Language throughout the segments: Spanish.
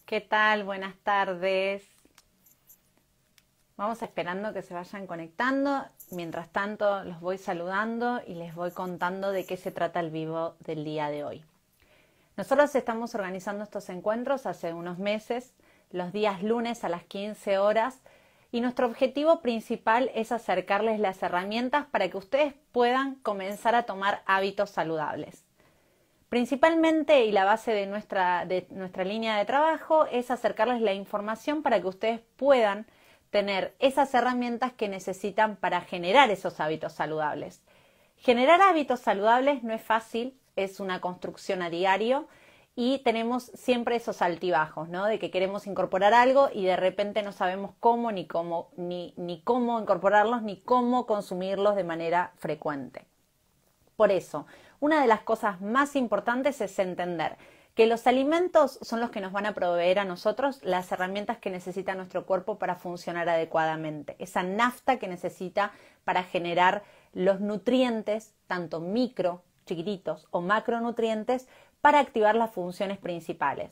¿Qué tal? Buenas tardes. Vamos esperando que se vayan conectando. Mientras tanto, los voy saludando y les voy contando de qué se trata el vivo del día de hoy. Nosotros estamos organizando estos encuentros hace unos meses, los días lunes a las 15 horas, y nuestro objetivo principal es acercarles las herramientas para que ustedes puedan comenzar a tomar hábitos saludables. Principalmente, y la base de nuestra línea de trabajo, es acercarles la información para que ustedes puedan tener esas herramientas que necesitan para generar esos hábitos saludables. Generar hábitos saludables no es fácil, es una construcción a diario y tenemos siempre esos altibajos, ¿no? De que queremos incorporar algo y de repente no sabemos cómo, ni cómo incorporarlos, ni cómo consumirlos de manera frecuente. Por eso, una de las cosas más importantes es entender que los alimentos son los que nos van a proveer a nosotros las herramientas que necesita nuestro cuerpo para funcionar adecuadamente. Esa nafta que necesita para generar los nutrientes, tanto micro, chiquititos, o macronutrientes, para activar las funciones principales.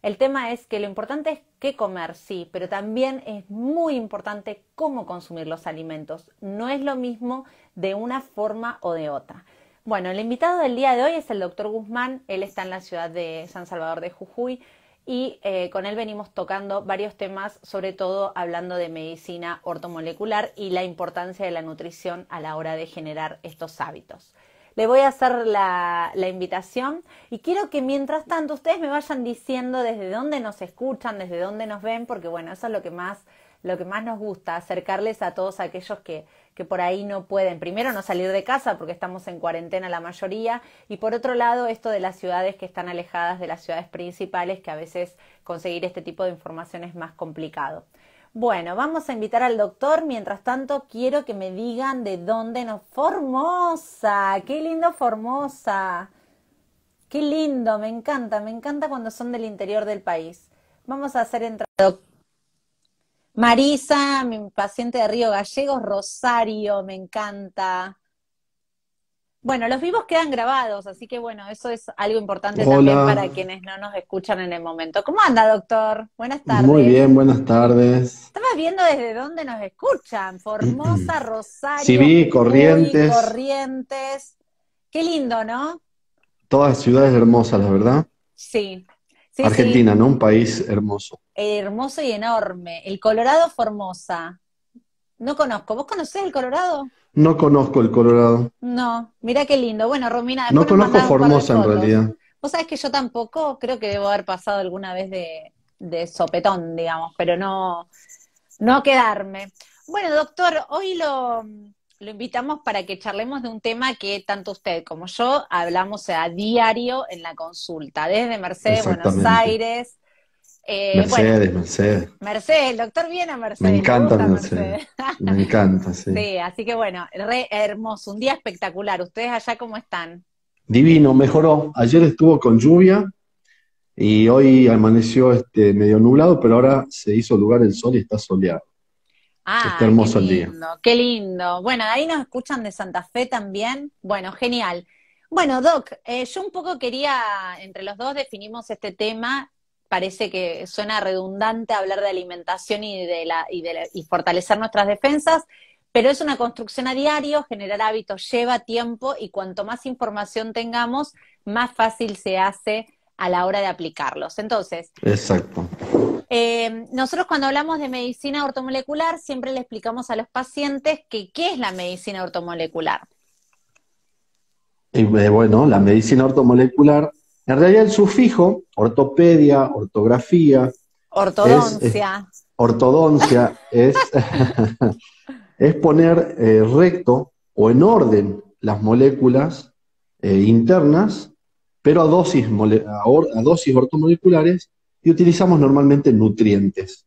El tema es que lo importante es qué comer, sí, pero también es muy importante cómo consumir los alimentos. No es lo mismo de una forma o de otra. Bueno, el invitado del día de hoy es el doctor Guzmán. Él está en la ciudad de San Salvador de Jujuy y con él venimos tocando varios temas, sobre todo hablando de medicina ortomolecular y la importancia de la nutrición a la hora de generar estos hábitos. Le voy a hacer la invitación y quiero que mientras tanto ustedes me vayan diciendo desde dónde nos escuchan, desde dónde nos ven, porque bueno, eso es lo que más nos gusta, acercarles a todos aquellos que por ahí no pueden, primero no salir de casa porque estamos en cuarentena la mayoría, y por otro lado esto de las ciudades que están alejadas de las ciudades principales, que a veces conseguir este tipo de información es más complicado. Bueno, vamos a invitar al doctor. Mientras tanto, quiero que me digan de dónde nos... ¡Formosa! ¡Qué lindo Formosa! ¡Qué lindo! Me encanta cuando son del interior del país. Vamos a hacer entrada. Marisa, mi paciente de Río Gallegos, Rosario, me encanta. Bueno, los vivos quedan grabados, así que bueno, eso es algo importante también para Hola, quienes no nos escuchan en el momento. ¿Cómo anda, doctor? Buenas muy tardes. bien, buenas tardes. Estaba viendo desde dónde nos escuchan. Formosa, Sí, Rosario, vi Jujuy, Corrientes, Corrientes. Qué lindo, ¿no? todas ciudades hermosas, la verdad. Sí, sí, sí. Argentina, ¿no? Un país hermoso. Hermoso y enorme. El Colorado, Formosa. No conozco. ¿Vos conocés el Colorado? No conozco el Colorado. No, mira qué lindo. Bueno, Romina, después No nos conozco mandás un par de Formosa en fotos. realidad. Vos sabés que yo tampoco, creo que debo haber pasado alguna vez de sopetón, digamos, pero no quedarme. Bueno, doctor, hoy lo invitamos para que charlemos de un tema que tanto usted como yo hablamos a diario en la consulta, desde Mercedes, Buenos Exactamente. Aires. Bueno, Mercedes, Mercedes. Mercedes, el doctor viene a Me Mercedes, le encanta gusta Mercedes. Mercedes. Me encanta, sí. Sí, así que bueno, re hermoso, un día espectacular. ¿Ustedes allá cómo están? Divino, mejoró. Ayer estuvo con lluvia y hoy amaneció medio nublado, pero ahora se hizo lugar el sol y está soleado. Está Ah, qué hermoso el día. lindo, qué lindo. Bueno, de ahí nos escuchan de Santa Fe también. Bueno, genial. Bueno, Doc, yo un poco quería, entre los dos definimos este tema. Parece que suena redundante hablar de alimentación y fortalecer nuestras defensas, pero es una construcción a diario, generar hábitos lleva tiempo y cuanto más información tengamos, más fácil se hace a la hora de aplicarlos. Entonces, Exacto. nosotros cuando hablamos de medicina ortomolecular siempre le explicamos a los pacientes que qué es la medicina ortomolecular. Y, bueno, la medicina ortomolecular, en realidad el sufijo, ortopedia, ortografía, es Ortodoncia. ortodoncia, es poner recto o en orden las moléculas internas, pero a dosis ortomoleculares y utilizamos normalmente nutrientes.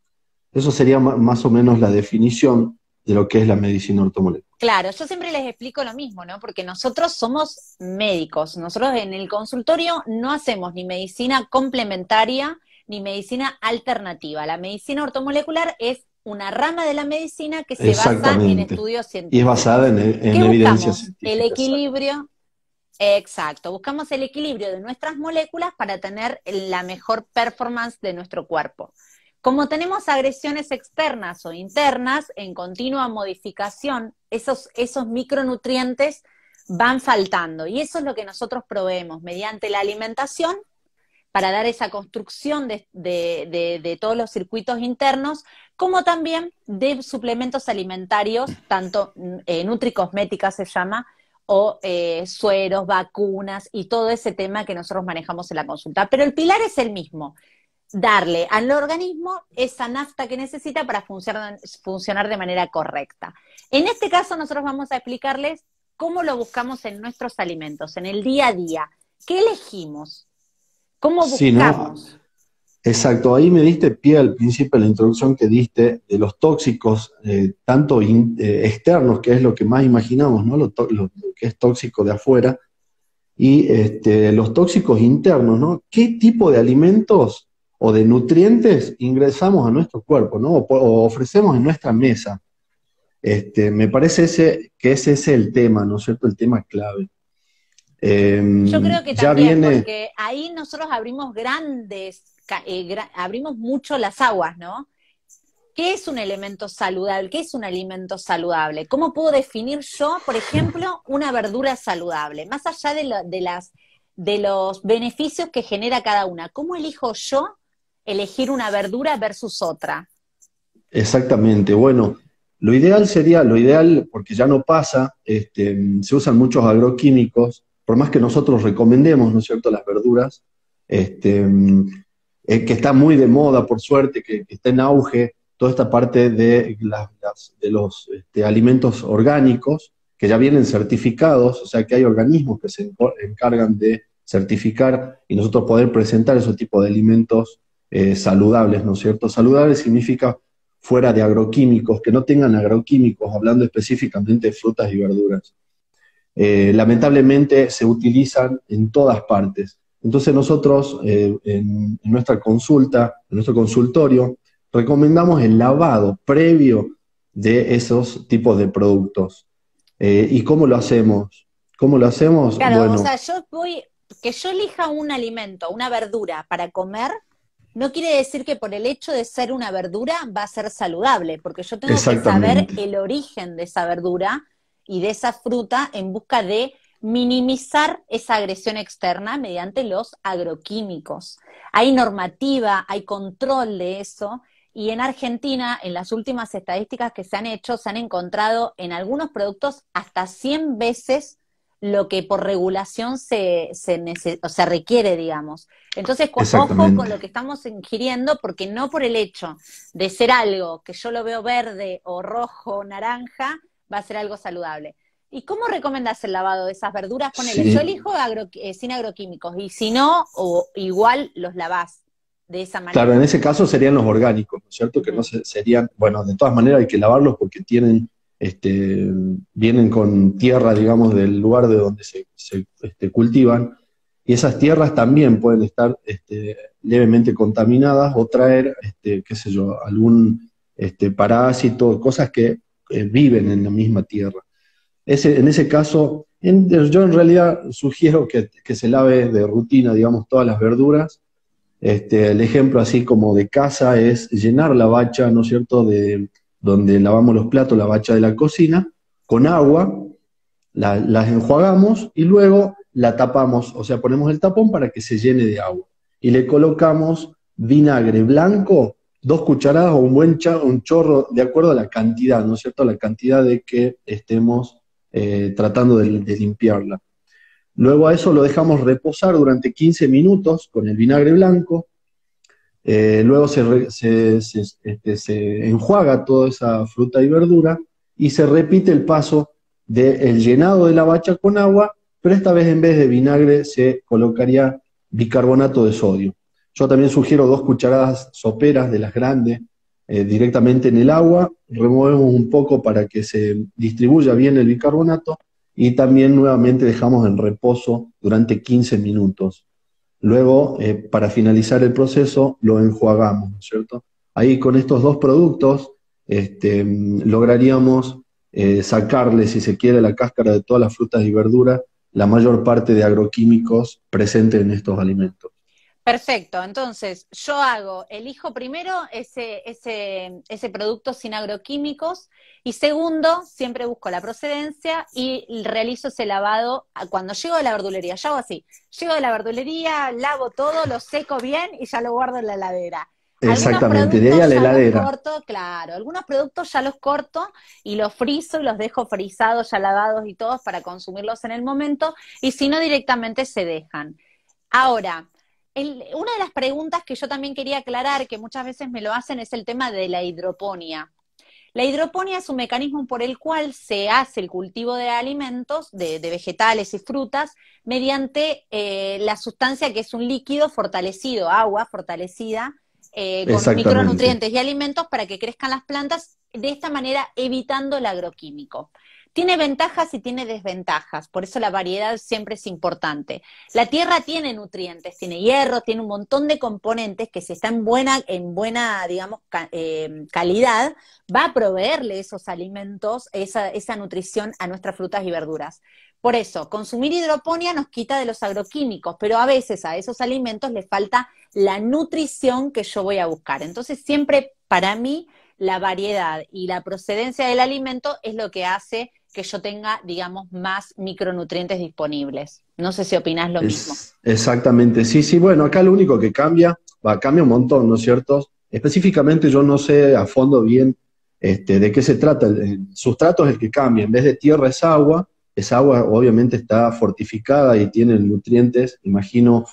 Eso sería más o menos la definición de lo que es la medicina ortomolecular. Claro, yo siempre les explico lo mismo, ¿no? Porque nosotros somos médicos, nosotros en el consultorio no hacemos ni medicina complementaria ni medicina alternativa. La medicina ortomolecular es una rama de la medicina que se basa en Exactamente. estudios Y es basada científicos. en ¿Qué evidencia buscamos? El científica, exacto. equilibrio Exacto, buscamos el equilibrio de nuestras moléculas para tener la mejor performance de nuestro cuerpo. Como tenemos agresiones externas o internas en continua modificación, esos micronutrientes van faltando y eso es lo que nosotros proveemos mediante la alimentación para dar esa construcción de todos los circuitos internos, como también de suplementos alimentarios, tanto nutricosmética se llama, o sueros, vacunas y todo ese tema que nosotros manejamos en la consulta. Pero el pilar es el mismo, darle al organismo esa nafta que necesita para funcionar de manera correcta. En este caso nosotros vamos a explicarles cómo lo buscamos en nuestros alimentos, en el día a día. ¿Qué elegimos? ¿Cómo Sí, ¿no? buscamos? Exacto, ahí me diste pie al principio de la introducción que diste de los tóxicos, tanto externos, que es lo que más imaginamos, ¿no? Lo que es tóxico de afuera, y los tóxicos internos, ¿no? ¿Qué tipo de alimentos o de nutrientes ingresamos a nuestro cuerpo, ¿no? O ofrecemos en nuestra mesa? Me parece que ese es el tema, ¿no es cierto? El tema clave. Yo creo que Ya también, viene. porque ahí nosotros abrimos mucho las aguas, ¿no? ¿Qué es un elemento saludable? ¿Qué es un alimento saludable? ¿Cómo puedo definir yo, por ejemplo, una verdura saludable? Más allá de los beneficios que genera cada una, ¿cómo elijo yo elegir una verdura versus otra? Exactamente, bueno, lo ideal sería, lo ideal, porque ya no pasa, se usan muchos agroquímicos, por más que nosotros recomendemos, ¿no es cierto?, las verduras, este, que está muy de moda, por suerte, que está en auge, toda esta parte de, de los alimentos orgánicos, que ya vienen certificados, o sea que hay organismos que se encargan de certificar y nosotros poder presentar esos tipos de alimentos saludables, ¿no es cierto? Saludable significa fuera de agroquímicos, que no tengan agroquímicos, hablando específicamente de frutas y verduras. Lamentablemente se utilizan en todas partes. Entonces nosotros en nuestra consulta, en nuestro consultorio, recomendamos el lavado previo de esos tipos de productos. ¿Y cómo lo hacemos? ¿Cómo lo hacemos? Claro, o Bueno, sea, que yo elija un alimento, una verdura para comer, no quiere decir que por el hecho de ser una verdura va a ser saludable, porque yo tengo que saber exactamente, el origen de esa verdura y de esa fruta en busca de minimizar esa agresión externa mediante los agroquímicos. Hay normativa, hay control de eso, y en Argentina, en las últimas estadísticas que se han hecho, se han encontrado en algunos productos hasta 100 veces lo que por regulación o se requiere, digamos. Entonces, ojo con exactamente. lo que estamos ingiriendo, porque no por el hecho de ser algo que yo lo veo verde o rojo o naranja, va a ser algo saludable. ¿Y cómo recomendás el lavado de esas verduras? Ponele, yo Sí, elijo sin agroquímicos, y si no, o igual los lavás de esa claro, en manera. ese caso serían los orgánicos, ¿no es cierto? Que no Ujú. serían, bueno, de todas maneras hay que lavarlos porque tienen, vienen con tierra, digamos, del lugar de donde se cultivan, y esas tierras también pueden estar levemente contaminadas o traer, qué sé yo, algún parásito, cosas que viven en la misma tierra. En ese caso, yo en realidad sugiero que se lave de rutina, digamos, todas las verduras. El ejemplo así como de casa es llenar la bacha, ¿no es cierto?, de donde lavamos los platos, la bacha de la cocina, con agua, las enjuagamos y luego la tapamos, o sea, ponemos el tapón para que se llene de agua. Y le colocamos vinagre blanco, 2 cucharadas o un chorro, de acuerdo a la cantidad, ¿no es cierto?, la cantidad de que estemos tratando de limpiarla. Luego a eso lo dejamos reposar durante 15 minutos con el vinagre blanco. Luego se enjuaga toda esa fruta y verdura y se repite el paso del llenado de la bacha con agua, pero esta vez en vez de vinagre se colocaría bicarbonato de sodio. Yo también sugiero 2 cucharadas soperas de las grandes directamente en el agua, removemos un poco para que se distribuya bien el bicarbonato y también nuevamente dejamos en reposo durante 15 minutos. Luego, para finalizar el proceso, lo enjuagamos, ¿no es cierto? Ahí con estos dos productos lograríamos sacarle, si se quiere, la cáscara de todas las frutas y verduras la mayor parte de agroquímicos presentes en estos alimentos. Perfecto, entonces elijo primero ese producto sin agroquímicos y segundo, siempre busco la procedencia y realizo ese lavado cuando llego de la verdulería. Yo hago así, llego de la verdulería, lavo todo, lo seco bien y ya lo guardo en la heladera. Algunos Exactamente, de ahí a productos la ya los heladera. corto, claro, algunos productos ya los corto y los frizo y los dejo frisados, ya lavados y todos para consumirlos en el momento y si no directamente se dejan. Ahora, una de las preguntas que yo también quería aclarar, que muchas veces me lo hacen, es el tema de la hidroponía. La hidroponía es un mecanismo por el cual se hace el cultivo de alimentos, de vegetales y frutas, mediante la sustancia que es un líquido fortalecido, agua fortalecida, con Exactamente. micronutrientes y alimentos para que crezcan las plantas, de esta manera evitando el agroquímico. Tiene ventajas y tiene desventajas, por eso la variedad siempre es importante. La tierra tiene nutrientes, tiene hierro, tiene un montón de componentes que si está en buena digamos, calidad, va a proveerle esos alimentos, esa nutrición a nuestras frutas y verduras. Por eso, consumir hidroponía nos quita de los agroquímicos, pero a veces a esos alimentos les falta la nutrición que yo voy a buscar. Entonces, siempre para mí la variedad y la procedencia del alimento es lo que hace que yo tenga, digamos, más micronutrientes disponibles. No sé si opinás lo mismo. Exactamente, sí, sí, bueno, acá lo único que cambia un montón, ¿no es cierto? Específicamente yo no sé a fondo bien de qué se trata, el sustrato es el que cambia, en vez de tierra es agua, esa agua obviamente está fortificada y tiene nutrientes, imagino,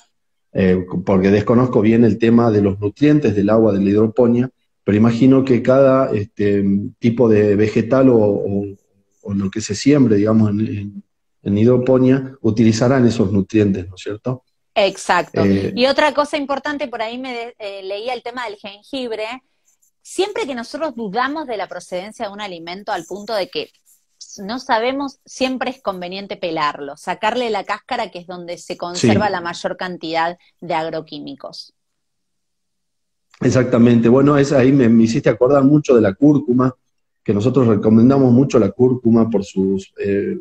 porque desconozco bien el tema de los nutrientes del agua de la hidroponía, pero imagino que cada tipo de vegetal o lo que se siembre, digamos, en hidroponía, utilizarán esos nutrientes, ¿no es cierto? Exacto. Eh, Y otra cosa importante, por ahí leía el tema del jengibre. Siempre que nosotros dudamos de la procedencia de un alimento al punto de que no sabemos, siempre es conveniente pelarlo, sacarle la cáscara, que es donde se conserva sí, la mayor cantidad de agroquímicos. exactamente. Bueno, ahí me hiciste acordar mucho de la cúrcuma, que nosotros recomendamos mucho la cúrcuma por su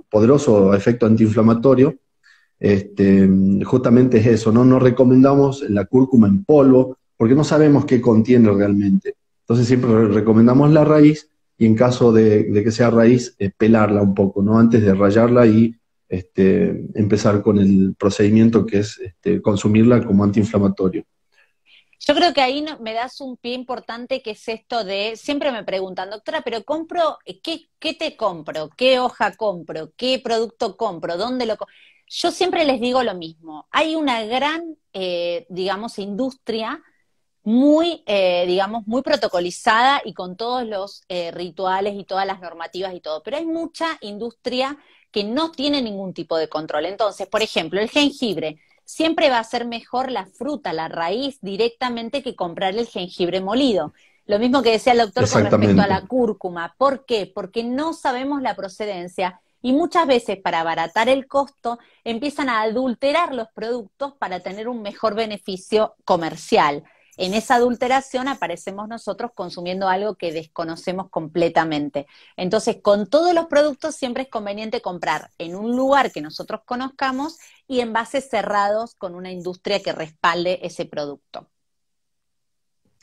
poderoso efecto antiinflamatorio. Este, Justamente es eso, ¿no? No recomendamos la cúrcuma en polvo porque no sabemos qué contiene realmente. Entonces siempre recomendamos la raíz y en caso de que sea raíz, pelarla un poco, ¿no? Antes de rallarla y empezar con el procedimiento que es consumirla como antiinflamatorio. Yo creo que ahí me das un pie importante que es esto de, siempre me preguntan, doctora, pero compro, ¿qué te compro? ¿Qué hoja compro? ¿Qué producto compro? ¿Dónde lo compro? Yo siempre les digo lo mismo. Hay una gran, digamos, industria muy, digamos, muy protocolizada y con todos los rituales y todas las normativas y todo, pero hay mucha industria que no tiene ningún tipo de control. Entonces, por ejemplo, el jengibre siempre va a ser mejor la fruta, la raíz, directamente que comprar el jengibre molido. Lo mismo que decía el doctor con respecto a Exactamente, la cúrcuma. ¿Por qué? Porque no sabemos la procedencia y muchas veces para abaratar el costo empiezan a adulterar los productos para tener un mejor beneficio comercial. En esa adulteración aparecemos nosotros consumiendo algo que desconocemos completamente. Entonces, con todos los productos siempre es conveniente comprar en un lugar que nosotros conozcamos y envases cerrados con una industria que respalde ese producto.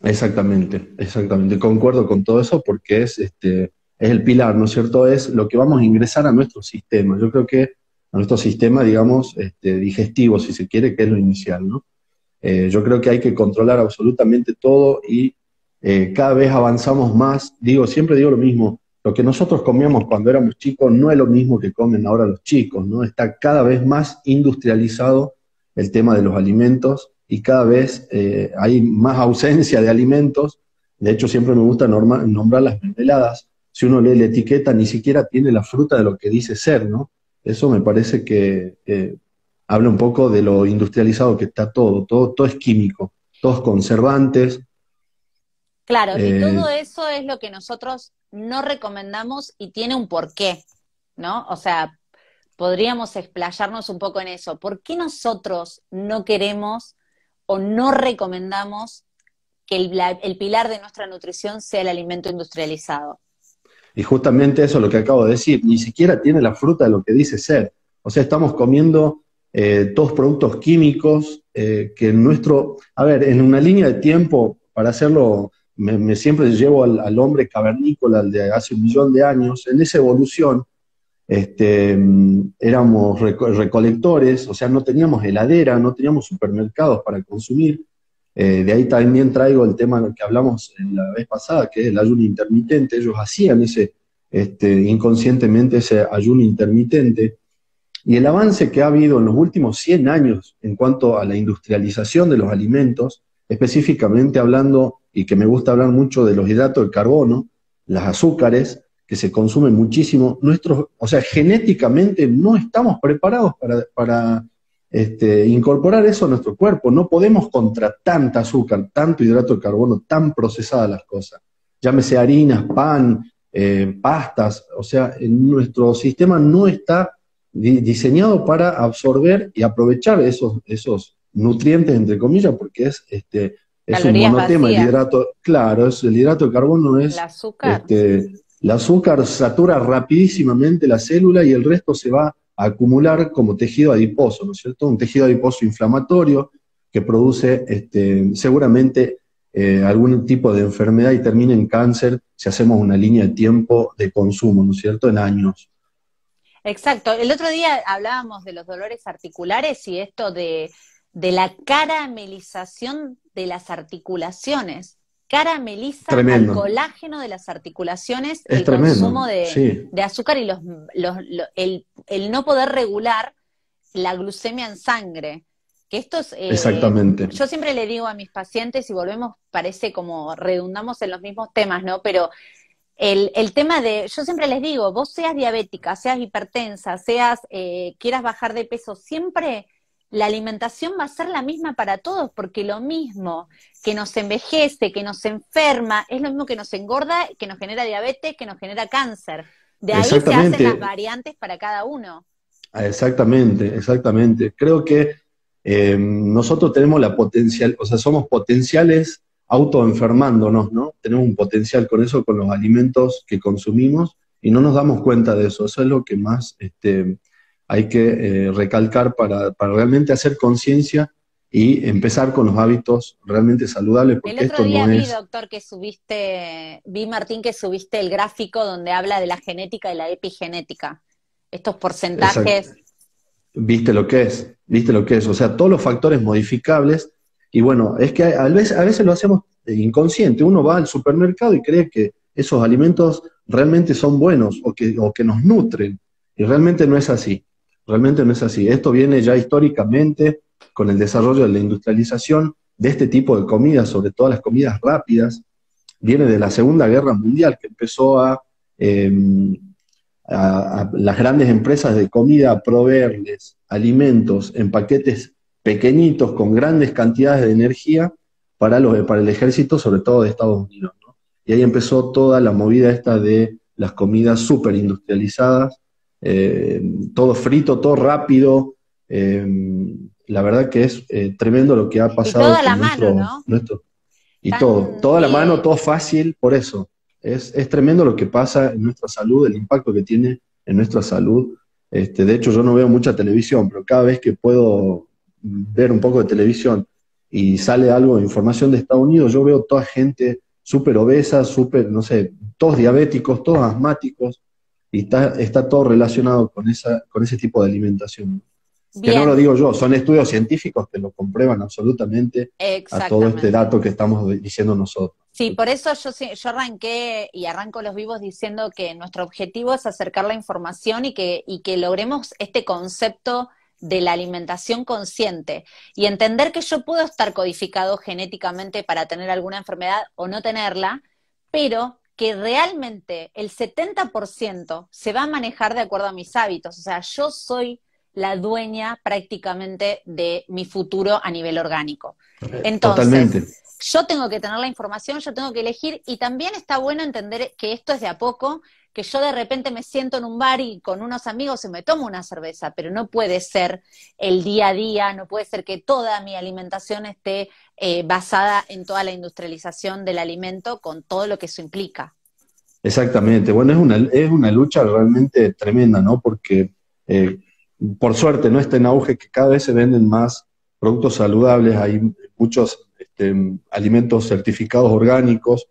exactamente. Concuerdo con todo eso porque es el pilar, ¿no es cierto? Es lo que vamos a ingresar a nuestro sistema. Yo creo que a nuestro sistema, digamos, digestivo, si se quiere, que es lo inicial, ¿no? Yo creo que hay que controlar absolutamente todo y cada vez avanzamos más. Siempre digo lo mismo, lo que nosotros comíamos cuando éramos chicos no es lo mismo que comen ahora los chicos, ¿no? Está cada vez más industrializado el tema de los alimentos y cada vez hay más ausencia de alimentos. De hecho, siempre me gusta nombrar las mermeladas. Si uno lee la etiqueta, ni siquiera tiene la fruta de lo que dice ser, ¿no? Eso me parece que habla un poco de lo industrializado que está todo es químico, todos conservantes. Claro, y todo eh, eso es lo que nosotros no recomendamos y tiene un porqué, ¿no? O sea, podríamos explayarnos un poco en eso. ¿Por qué nosotros no queremos o no recomendamos que el pilar de nuestra nutrición sea el alimento industrializado? y justamente eso es lo que acabo de decir, ni siquiera tiene la fruta de lo que dice ser. O sea, estamos comiendo todos productos químicos que en nuestro... A ver, en una línea de tiempo, para hacerlo, me siempre llevo al hombre cavernícola, al de hace 1 millón de años, en esa evolución, éramos recolectores, o sea, no teníamos heladera, no teníamos supermercados para consumir. De ahí también traigo el tema que hablamos la vez pasada, que es el ayuno intermitente. Ellos hacían inconscientemente ese ayuno intermitente. Y el avance que ha habido en los últimos 100 años en cuanto a la industrialización de los alimentos, específicamente hablando, y que me gusta hablar mucho de los hidratos de carbono, las azúcares, que se consumen muchísimo, o sea, genéticamente no estamos preparados para incorporar eso a nuestro cuerpo. No podemos contra tanta azúcar, tanto hidrato de carbono, tan procesadas las cosas. Llámese harinas, pan, pastas, o sea, en nuestro sistema no está diseñado para absorber y aprovechar esos nutrientes, entre comillas, porque es un monotema. El hidrato, claro, el hidrato de carbono es... El azúcar. El azúcar satura rapidísimamente la célula y el resto se va a acumular como tejido adiposo, ¿no es cierto? Un tejido adiposo inflamatorio que produce seguramente algún tipo de enfermedad y termina en cáncer si hacemos una línea de tiempo de consumo, ¿no es cierto?, en años. Exacto. El otro día hablábamos de los dolores articulares y esto de la caramelización de las articulaciones. Carameliza al colágeno de las articulaciones el consumo de azúcar y el no poder regular la glucemia en sangre. Que esto es, exactamente. Yo siempre le digo a mis pacientes, y volvemos, parece como redundamos en los mismos temas, ¿no? Pero el tema yo siempre les digo, vos seas diabética, seas hipertensa, quieras bajar de peso, siempre la alimentación va a ser la misma para todos, porque lo mismo que nos envejece, que nos enferma, es lo mismo que nos engorda, que nos genera diabetes, que nos genera cáncer. De ahí se hacen las variantes para cada uno. Exactamente, exactamente. Creo que nosotros tenemos la potencial, o sea, somos potenciales autoenfermándonos, ¿no? Tenemos un potencial con eso, con los alimentos que consumimos, y no nos damos cuenta de eso. Eso es lo que más hay que recalcar para realmente hacer conciencia y empezar con los hábitos realmente saludables, porque el otro día esto no vi, doctor, vi, Martín, que subiste el gráfico donde habla de la genética y la epigenética. Estos porcentajes. Exacto. Viste lo que es, o sea, todos los factores modificables, y bueno, es que a veces lo hacemos inconsciente. Uno va al supermercado y cree que esos alimentos realmente son buenos o que nos nutren, y realmente no es así. Realmente no es así. Esto viene ya históricamente con el desarrollo de la industrialización de este tipo de comidas, sobre todo las comidas rápidas. Viene de la Segunda Guerra Mundial, que empezó a las grandes empresas de comida a proveerles alimentos en paquetes pequeñitos con grandes cantidades de energía para el ejército, sobre todo de Estados Unidos, ¿no? Y ahí empezó toda la movida esta de las comidas súper industrializadas, todo frito, todo rápido. La verdad que es tremendo lo que ha pasado. Y toda la mano, ¿no? Toda la mano, todo fácil, por eso. Es tremendo lo que pasa en nuestra salud, el impacto que tiene en nuestra salud. De hecho, yo no veo mucha televisión, pero cada vez que puedo ver un poco de televisión y sale algo de información de Estados Unidos, yo veo toda gente súper obesa, no sé, todos diabéticos, todos asmáticos, y está todo relacionado con ese tipo de alimentación. Bien. Que no lo digo yo, son estudios científicos que lo comprueban absolutamente a todo este dato que estamos diciendo nosotros. Sí, por eso yo arranqué y arranco los vivos diciendo que nuestro objetivo es acercar la información y que logremos este concepto de la alimentación consciente y entender que yo puedo estar codificado genéticamente para tener alguna enfermedad o no tenerla, pero que realmente el 70% se va a manejar de acuerdo a mis hábitos. O sea, yo soy la dueña prácticamente de mi futuro a nivel orgánico. Entonces, totalmente. Yo tengo que tener la información, yo tengo que elegir, y también está bueno entender que esto es de a poco, que yo de repente me siento en un bar y con unos amigos y me tomo una cerveza, pero no puede ser el día a día, no puede ser que toda mi alimentación esté basada en toda la industrialización del alimento con todo lo que eso implica. Exactamente, bueno, es una lucha realmente tremenda, ¿no? Porque por suerte no está en auge, que cada vez se venden más productos saludables, hay muchos alimentos certificados orgánicos.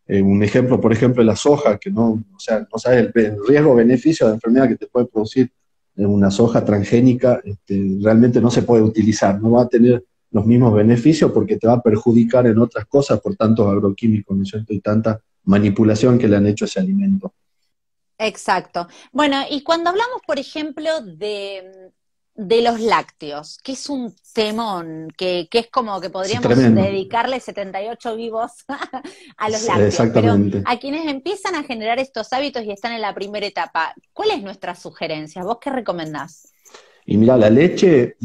Un ejemplo, por ejemplo, es la soja, que no, o sea, no sabes el riesgo-beneficio de la enfermedad que te puede producir una soja transgénica, realmente no se puede utilizar, no va a tener los mismos beneficios porque te va a perjudicar en otras cosas por tantos agroquímicos, ¿no es cierto? Y tanta manipulación que le han hecho a ese alimento. Exacto. Bueno, y cuando hablamos, por ejemplo, de los lácteos, que es un temón, que es como que Sí, podríamos tremendo. dedicarle 78 vivos a los Sí, lácteos, pero exactamente. a quienes empiezan a generar estos hábitos y están en la primera etapa, ¿cuál es nuestra sugerencia? ¿Vos qué recomendás? Y mira, la leche,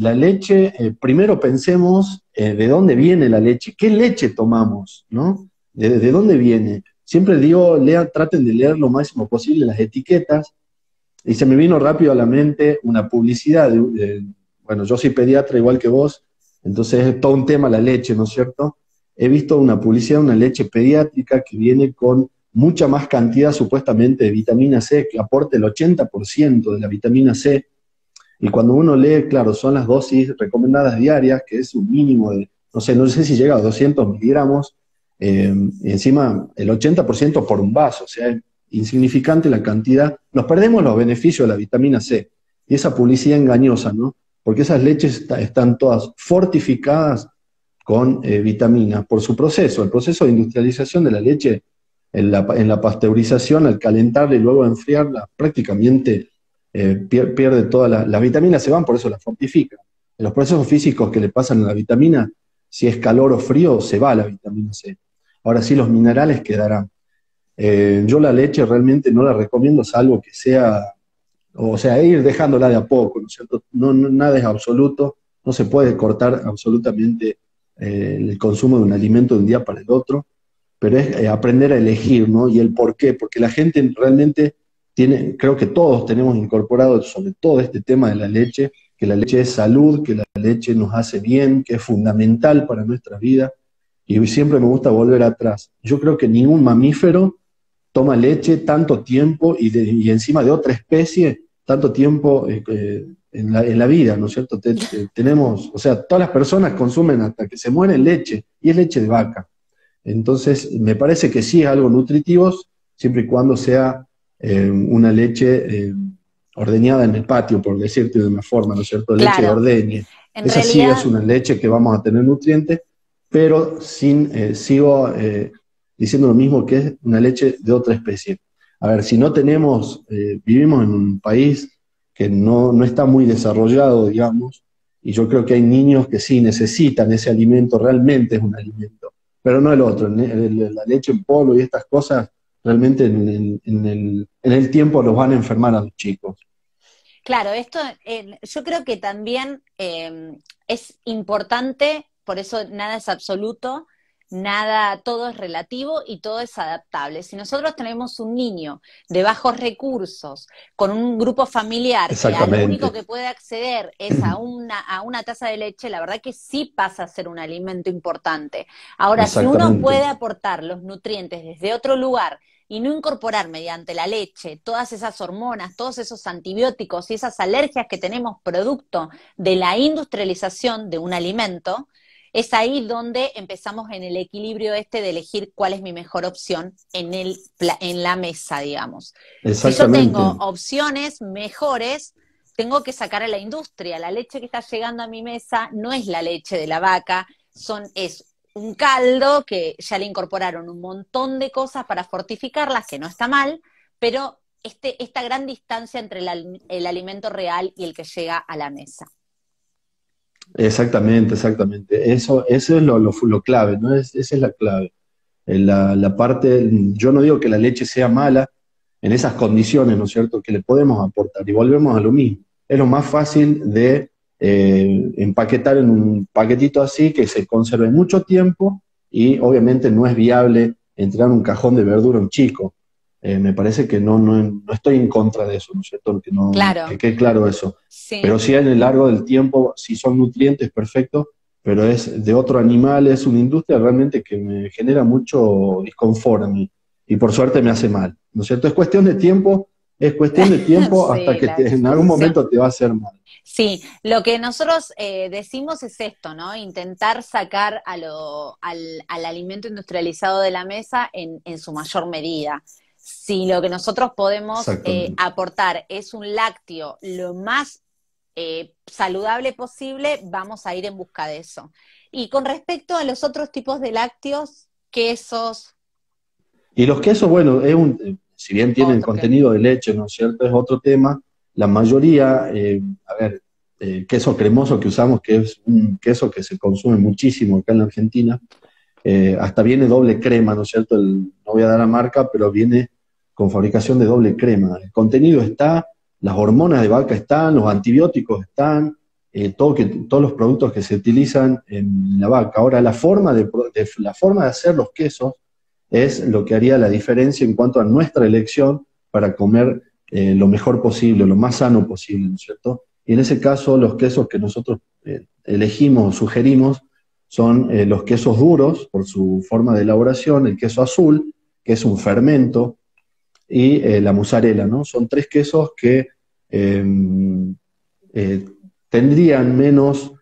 primero pensemos de dónde viene la leche, qué leche tomamos, ¿no? De dónde viene. Siempre digo, traten de leer lo máximo posible las etiquetas, y se me vino rápido a la mente una publicidad, bueno, yo soy pediatra igual que vos, entonces es todo un tema la leche, ¿no es cierto? He visto una publicidad de una leche pediátrica que viene con mucha más cantidad supuestamente de vitamina C, que aporta el 80% de la vitamina C, y cuando uno lee, claro, son las dosis recomendadas diarias, que es un mínimo de, no sé si llega a 200 miligramos, y encima el 80% por un vaso, o sea, es insignificante la cantidad. Nos perdemos los beneficios de la vitamina C, y esa publicidad engañosa, ¿no? Porque esas leches están todas fortificadas con vitaminas por su proceso. El proceso de industrialización de la leche en la pasteurización, al calentarla y luego enfriarla, prácticamente pierde todas las vitaminas, se van, por eso las fortifica. En los procesos físicos que le pasan a la vitamina, si es calor o frío, se va la vitamina C. Ahora sí, los minerales quedarán. Yo la leche realmente no la recomiendo, salvo que sea, o sea, ir dejándola de a poco, ¿no es cierto? Nada es absoluto, no se puede cortar absolutamente el consumo de un alimento de un día para el otro, pero es aprender a elegir, ¿no? Y el por qué, porque la gente realmente tiene, creo que todos tenemos incorporado sobre todo este tema de la leche, que la leche es salud, que la leche nos hace bien, que es fundamental para nuestra vida, y siempre me gusta volver atrás. Yo creo que ningún mamífero toma leche tanto tiempo y encima de otra especie, tanto tiempo en la vida, ¿no es cierto? Tenemos, o sea, todas las personas consumen hasta que se mueren leche, y es leche de vaca. Entonces, me parece que sí es algo nutritivo, siempre y cuando sea una leche ordeñada en el patio, por decirte de una forma, ¿no es cierto? Leche de Claro, ordeñe. en Esa sí es realidad, una leche que vamos a tener nutrientes, pero sigo diciendo lo mismo, que es una leche de otra especie. A ver, si no tenemos, vivimos en un país que no está muy desarrollado, digamos, y yo creo que hay niños que sí necesitan ese alimento, realmente es un alimento, pero no el otro. La leche en polvo y estas cosas, realmente en el tiempo los van a enfermar a los chicos. claro, esto yo creo que también es importante, por eso nada es absoluto, nada, todo es relativo y todo es adaptable. Si nosotros tenemos un niño de bajos recursos, con un grupo familiar que a lo único Exactamente. que puede acceder es a una taza de leche, la verdad que sí pasa a ser un alimento importante. Ahora, si uno Exactamente. puede aportar los nutrientes desde otro lugar, y no incorporar mediante la leche todas esas hormonas, todos esos antibióticos y esas alergias que tenemos producto de la industrialización de un alimento, es ahí donde empezamos en el equilibrio este de elegir cuál es mi mejor opción en la mesa, digamos. Si yo Exactamente. tengo opciones mejores, tengo que sacar a la industria. La leche que está llegando a mi mesa no es la leche de la vaca, es un caldo que ya le incorporaron un montón de cosas para fortificarlas, que no está mal, pero esta gran distancia entre el alimento real y el que llega a la mesa. Exactamente, exactamente. Eso es lo clave, ¿no? Esa es la clave. La parte, yo no digo que la leche sea mala en esas condiciones, ¿no es cierto?, que le podemos aportar. Y volvemos a lo mismo. Es lo más fácil de empaquetar en un paquetito así, que se conserve mucho tiempo, y obviamente no es viable entrar en un cajón de verdura a un chico. Me parece que no estoy en contra de eso, ¿no es cierto?, que Claro, quede claro eso. Pero sí. sí en el largo del tiempo, si son nutrientes, perfecto, pero es de otro animal, es una industria realmente que me genera mucho disconfort a mí, y por suerte me hace mal, ¿no es cierto? Es cuestión de tiempo, Es cuestión de tiempo hasta Sí, que la en algún exposición. momento te va a hacer mal. Sí, lo que nosotros decimos es esto, ¿no? Intentar sacar al alimento industrializado de la mesa en su mayor medida. Si lo que nosotros podemos Exactamente. aportar es un lácteo lo más saludable posible, vamos a ir en busca de eso. Y con respecto a los otros tipos de lácteos, quesos, Y los quesos, bueno, si bien tienen otro que... contenido de leche, ¿no es cierto? Es otro tema. La mayoría, a ver, queso cremoso que usamos, que es un queso que se consume muchísimo acá en la Argentina, hasta viene doble crema, ¿no es cierto? No voy a dar la marca, pero viene con fabricación de doble crema. El contenido está, las hormonas de vaca están, los antibióticos están, todos los productos que se utilizan en la vaca. Ahora, la forma de hacer los quesos es lo que haría la diferencia en cuanto a nuestra elección para comer lo mejor posible, lo más sano posible, ¿no es cierto? Y en ese caso, los quesos que nosotros elegimos o sugerimos son los quesos duros, por su forma de elaboración, el queso azul, que es un fermento, y la mozzarella, ¿no? Son tres quesos que eh, eh, tendrían menos,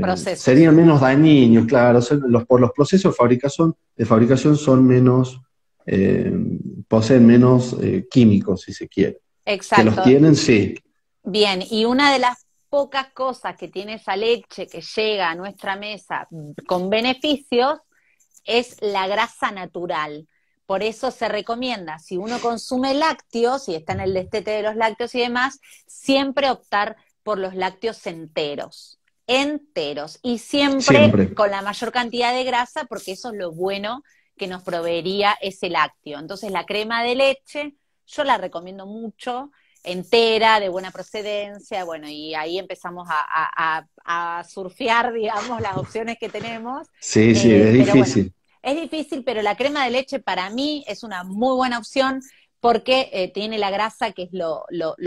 procesos. serían menos dañinos, claro, por los procesos de fabricación son menos, eh, poseen menos químicos, si se quiere. Que los Exacto. tienen, sí, Bien, y una de las pocas cosas que tiene esa leche que llega a nuestra mesa con beneficios es la grasa natural. Por eso se recomienda, si uno consume lácteos, y está en el destete de los lácteos y demás, siempre optar por los lácteos enteros. Enteros. Y siempre siempre. con la mayor cantidad de grasa, porque eso es lo bueno que nos proveería ese lácteo. Entonces, la crema de leche, yo la recomiendo mucho entera, de buena procedencia, bueno, y ahí empezamos a surfear, digamos, las opciones que tenemos. Sí, sí, es Pero bueno, difícil. es difícil, pero la crema de leche para mí es una muy buena opción porque tiene la grasa, que es lo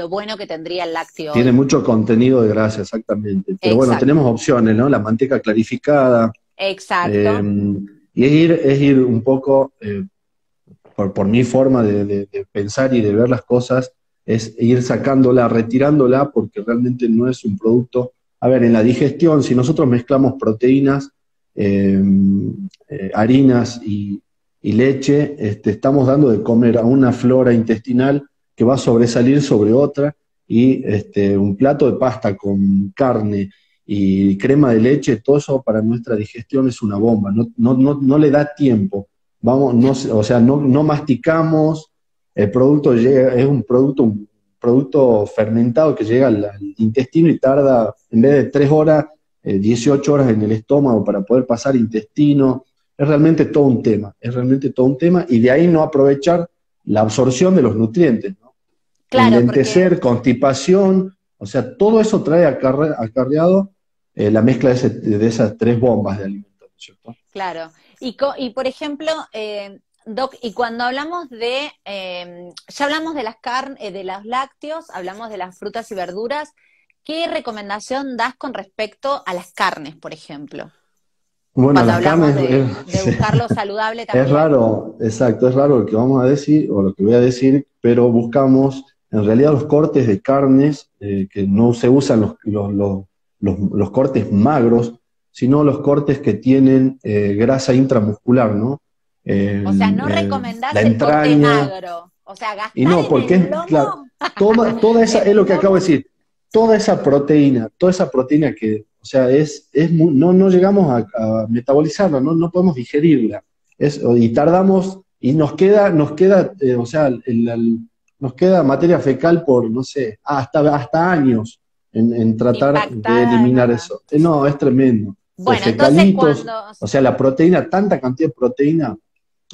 bueno que tendría el lácteo Tiene hoy. mucho contenido de grasa, exactamente. Pero bueno, Exacto, tenemos opciones, ¿no? La manteca clarificada, exacto. eh, y es ir un poco, por mi forma de pensar y de ver las cosas, es ir sacándola, retirándola, porque realmente no es un producto. A ver, en la digestión, si nosotros mezclamos proteínas, eh, harinas y leche, estamos dando de comer a una flora intestinal que va a sobresalir sobre otra, y un plato de pasta con carne y crema de leche, todo eso para nuestra digestión es una bomba, no le da tiempo. Vamos, no, o sea, no masticamos, el producto llega, es un producto fermentado que llega al intestino y tarda, en vez de 3 horas, 18 horas en el estómago para poder pasar intestino. Es realmente todo un tema, es realmente todo un tema, y de ahí no aprovechar la absorción de los nutrientes, ¿no? Claro, porque, Enlentecer, constipación, o sea, todo eso trae acarreado la mezcla de esas tres bombas de alimentos, ¿no es cierto? claro. Y por ejemplo, Doc, y cuando hablamos ya hablamos de las carnes, de los lácteos, hablamos de las frutas y verduras, ¿qué recomendación das con respecto a las carnes, por ejemplo? Bueno, Cuando las hablamos carnes de buscar lo saludable es también. raro, exacto, es raro lo que vamos a decir o lo que voy a decir, pero buscamos en realidad los cortes de carnes, que no se usan los cortes magros, sino los cortes que tienen grasa intramuscular, ¿no? O sea, no La recomendás el corte entraña, magro. O sea, y gastar no, en porque el es, claro, lomo, toda esa, en es lo el que acabo de lomo. decir, toda esa proteína que, o sea, no llegamos a metabolizarla, no podemos digerirla. Y tardamos, y nos queda o sea, nos queda materia fecal por, no sé, hasta años en tratar de Impactada, es eliminar verdad. eso. No, es tremendo. Bueno, entonces Fecalitos, cuando, o sea, la proteína, tanta cantidad de proteína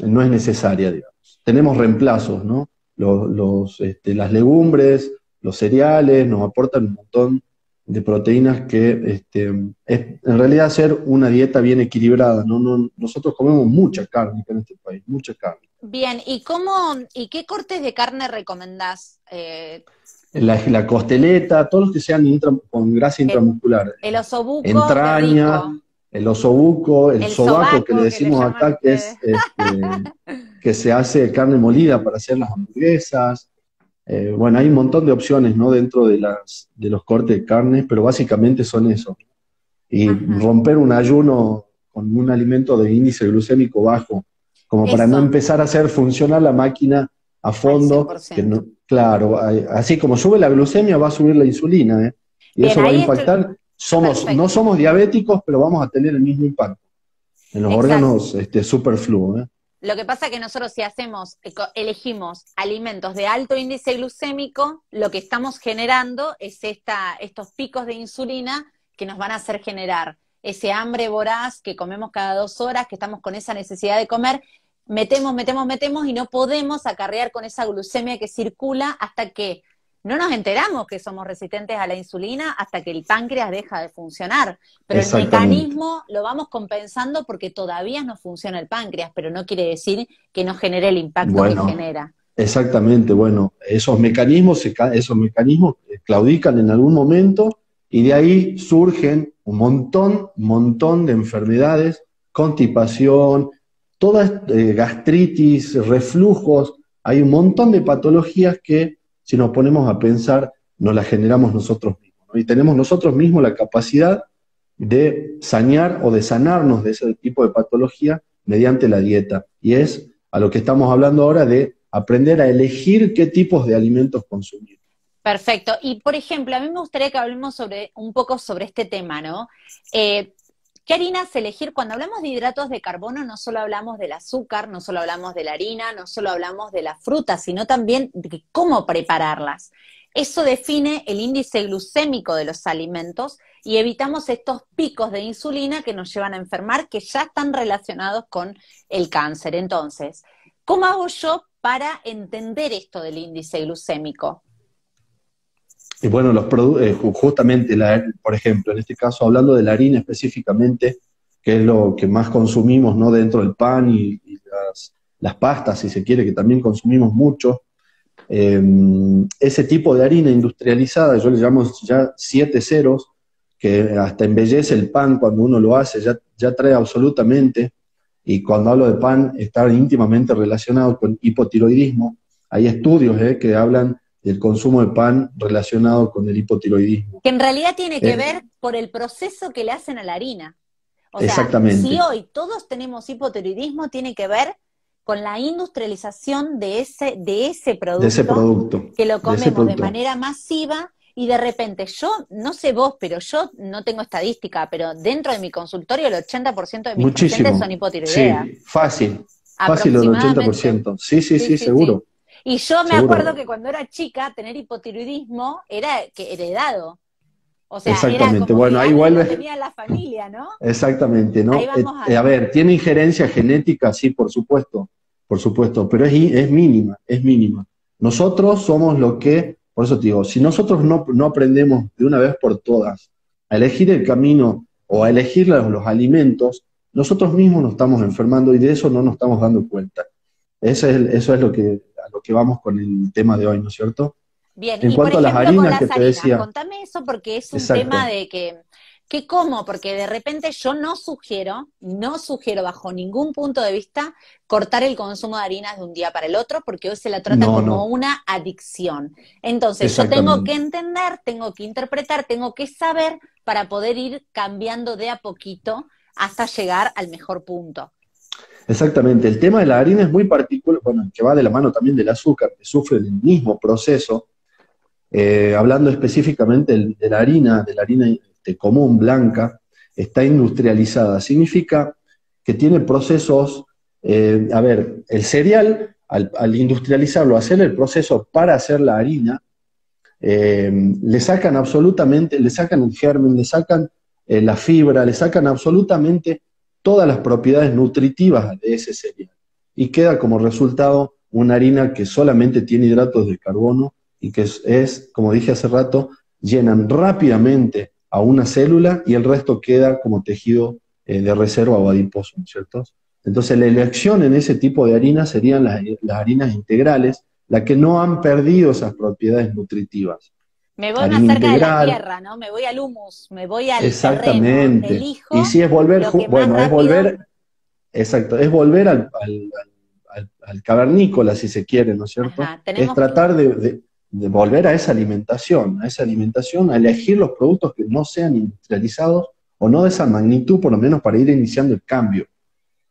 no es necesaria, digamos. Tenemos reemplazos, ¿no? Las legumbres, los cereales nos aportan un montón de proteínas que es en realidad hacer una dieta bien equilibrada. Nosotros comemos mucha carne en este país, mucha carne. bien, y qué cortes de carne recomendás? La costeleta, todos los que sean con grasa El, intramuscular, el osobuco, qué entraña, rico. el osobuco, el El sobaco que le sobaco, que le decimos llaman acá, ustedes. que se hace carne molida para hacer las hamburguesas. Bueno, hay un montón de opciones, ¿no? Dentro de los cortes de carne, pero básicamente son eso. Y Ajá, romper un ayuno con un alimento de índice glucémico bajo, como para no eso, empezar a hacer funcionar la máquina a al cien fondo, por que ciento no, claro, así como sube la glucemia, va a subir la insulina, ¿eh? Y Bien, eso va a ahí estoy, impactar. No perfecto. somos diabéticos, pero vamos a tener el mismo impacto en los Exacto. órganos superfluos, ¿eh? Lo que pasa es que nosotros si hacemos, elegimos alimentos de alto índice glucémico, lo que estamos generando es estos picos de insulina que nos van a hacer generar ese hambre voraz que comemos cada 2 horas, que estamos con esa necesidad de comer, metemos y no podemos acarrear con esa glucemia que circula hasta que no nos enteramos que somos resistentes a la insulina hasta que el páncreas deja de funcionar. Pero el Exactamente. mecanismo lo vamos compensando porque todavía no funciona el páncreas, pero no quiere decir que no genere el impacto que Bueno, genera. exactamente. Bueno, esos mecanismos claudican en algún momento y de ahí surgen un montón de enfermedades, constipación, toda gastritis, reflujos. Hay un montón de patologías que, si nos ponemos a pensar, nos las generamos nosotros mismos, ¿no? Y tenemos nosotros mismos la capacidad de sanear o de sanarnos de ese tipo de patología mediante la dieta. Y es a lo que estamos hablando ahora de aprender a elegir qué tipos de alimentos consumir. Perfecto. Y por ejemplo, a mí me gustaría que hablemos un poco sobre este tema, ¿no? ¿Qué harinas elegir? Cuando hablamos de hidratos de carbono, no solo hablamos del azúcar, no solo hablamos de la harina, no solo hablamos de las frutas, sino también de cómo prepararlas. Eso define el índice glucémico de los alimentos y evitamos estos picos de insulina que nos llevan a enfermar, que ya están relacionados con el cáncer. Entonces, ¿cómo hago yo para entender esto del índice glucémico? Y bueno, justamente, por ejemplo, en este caso, hablando de la harina específicamente, que es lo que más consumimos, ¿no? Dentro del pan y las pastas, si se quiere, que también consumimos mucho. Eh, Ese tipo de harina industrializada, yo le llamo ya 7 ceros, que hasta embellece el pan cuando uno lo hace, ya trae absolutamente, y cuando hablo de pan, está íntimamente relacionado con hipotiroidismo. Hay estudios que hablan del consumo de pan relacionado con el hipotiroidismo. Que en realidad tiene que Eh, ver por el proceso que le hacen a la harina. O sea, si Exactamente, hoy todos tenemos hipotiroidismo, tiene que ver con la industrialización de ese de ese producto, producto, que lo de ese comemos de producto. manera masiva y de repente yo, no sé vos, pero yo no tengo estadística, pero dentro de mi consultorio el 80% de mis pacientes son Muchísimo, hipotiroideas, sí, fácil el aproximadamente. 80%. Sí, sí, Sí, sí, sí, sí. seguro, Y yo me acuerdo seguro. que cuando era chica, tener hipotiroidismo era que heredado. O sea, era Exactamente. como que Bueno, ahí alguien lo vuelve, tenía en la familia, ¿no? exactamente, Ahí ¿no? vamos A algo. ver, ¿tiene injerencia genética? Sí, por supuesto, pero es mínima, es mínima. Nosotros somos lo que, por eso te digo, si nosotros no aprendemos de una vez por todas a elegir el camino o a elegir los alimentos, nosotros mismos nos estamos enfermando y de eso no nos estamos dando cuenta. Eso es a lo que vamos con el tema de hoy, ¿no es cierto? Bien, En y por cuanto a las ejemplo con harinas que las te harinas, decía, contame eso porque es un tema exacto, de que cómo, porque de repente yo no sugiero bajo ningún punto de vista cortar el consumo de harinas de un día para el otro, porque hoy se la trata no, como no, una adicción. Entonces yo tengo que exactamente. entender, tengo que interpretar, tengo que saber para poder ir cambiando de a poquito hasta llegar al mejor punto. Exactamente, el tema de la harina es muy particular, bueno, que va de la mano también del azúcar, que sufre el mismo proceso. Hablando específicamente de la harina común, blanca, está industrializada. Significa que tiene procesos, a ver, el cereal, al industrializarlo, hacer el proceso para hacer la harina, le sacan absolutamente, le sacan el germen, le sacan la fibra, le sacan absolutamente todas las propiedades nutritivas de ese cereal. Y queda como resultado una harina que solamente tiene hidratos de carbono y que como dije hace rato, llenan rápidamente a una célula y el resto queda como tejido de reserva o adiposo, ¿no es cierto? Entonces la elección en ese tipo de harina serían las harinas integrales, las que no han perdido esas propiedades nutritivas. Me voy más Harina cerca de la integral, tierra, ¿no? Me voy al humus, me voy al terreno, exactamente. Y elijo si es volver, lo que más bueno, rápido. exacto, es volver al cavernícola, si se quiere, ¿no es cierto? Ajá, Es tenemos que. tratar de volver a esa alimentación, a elegir los productos que no sean industrializados o no de esa magnitud, por lo menos para ir iniciando el cambio.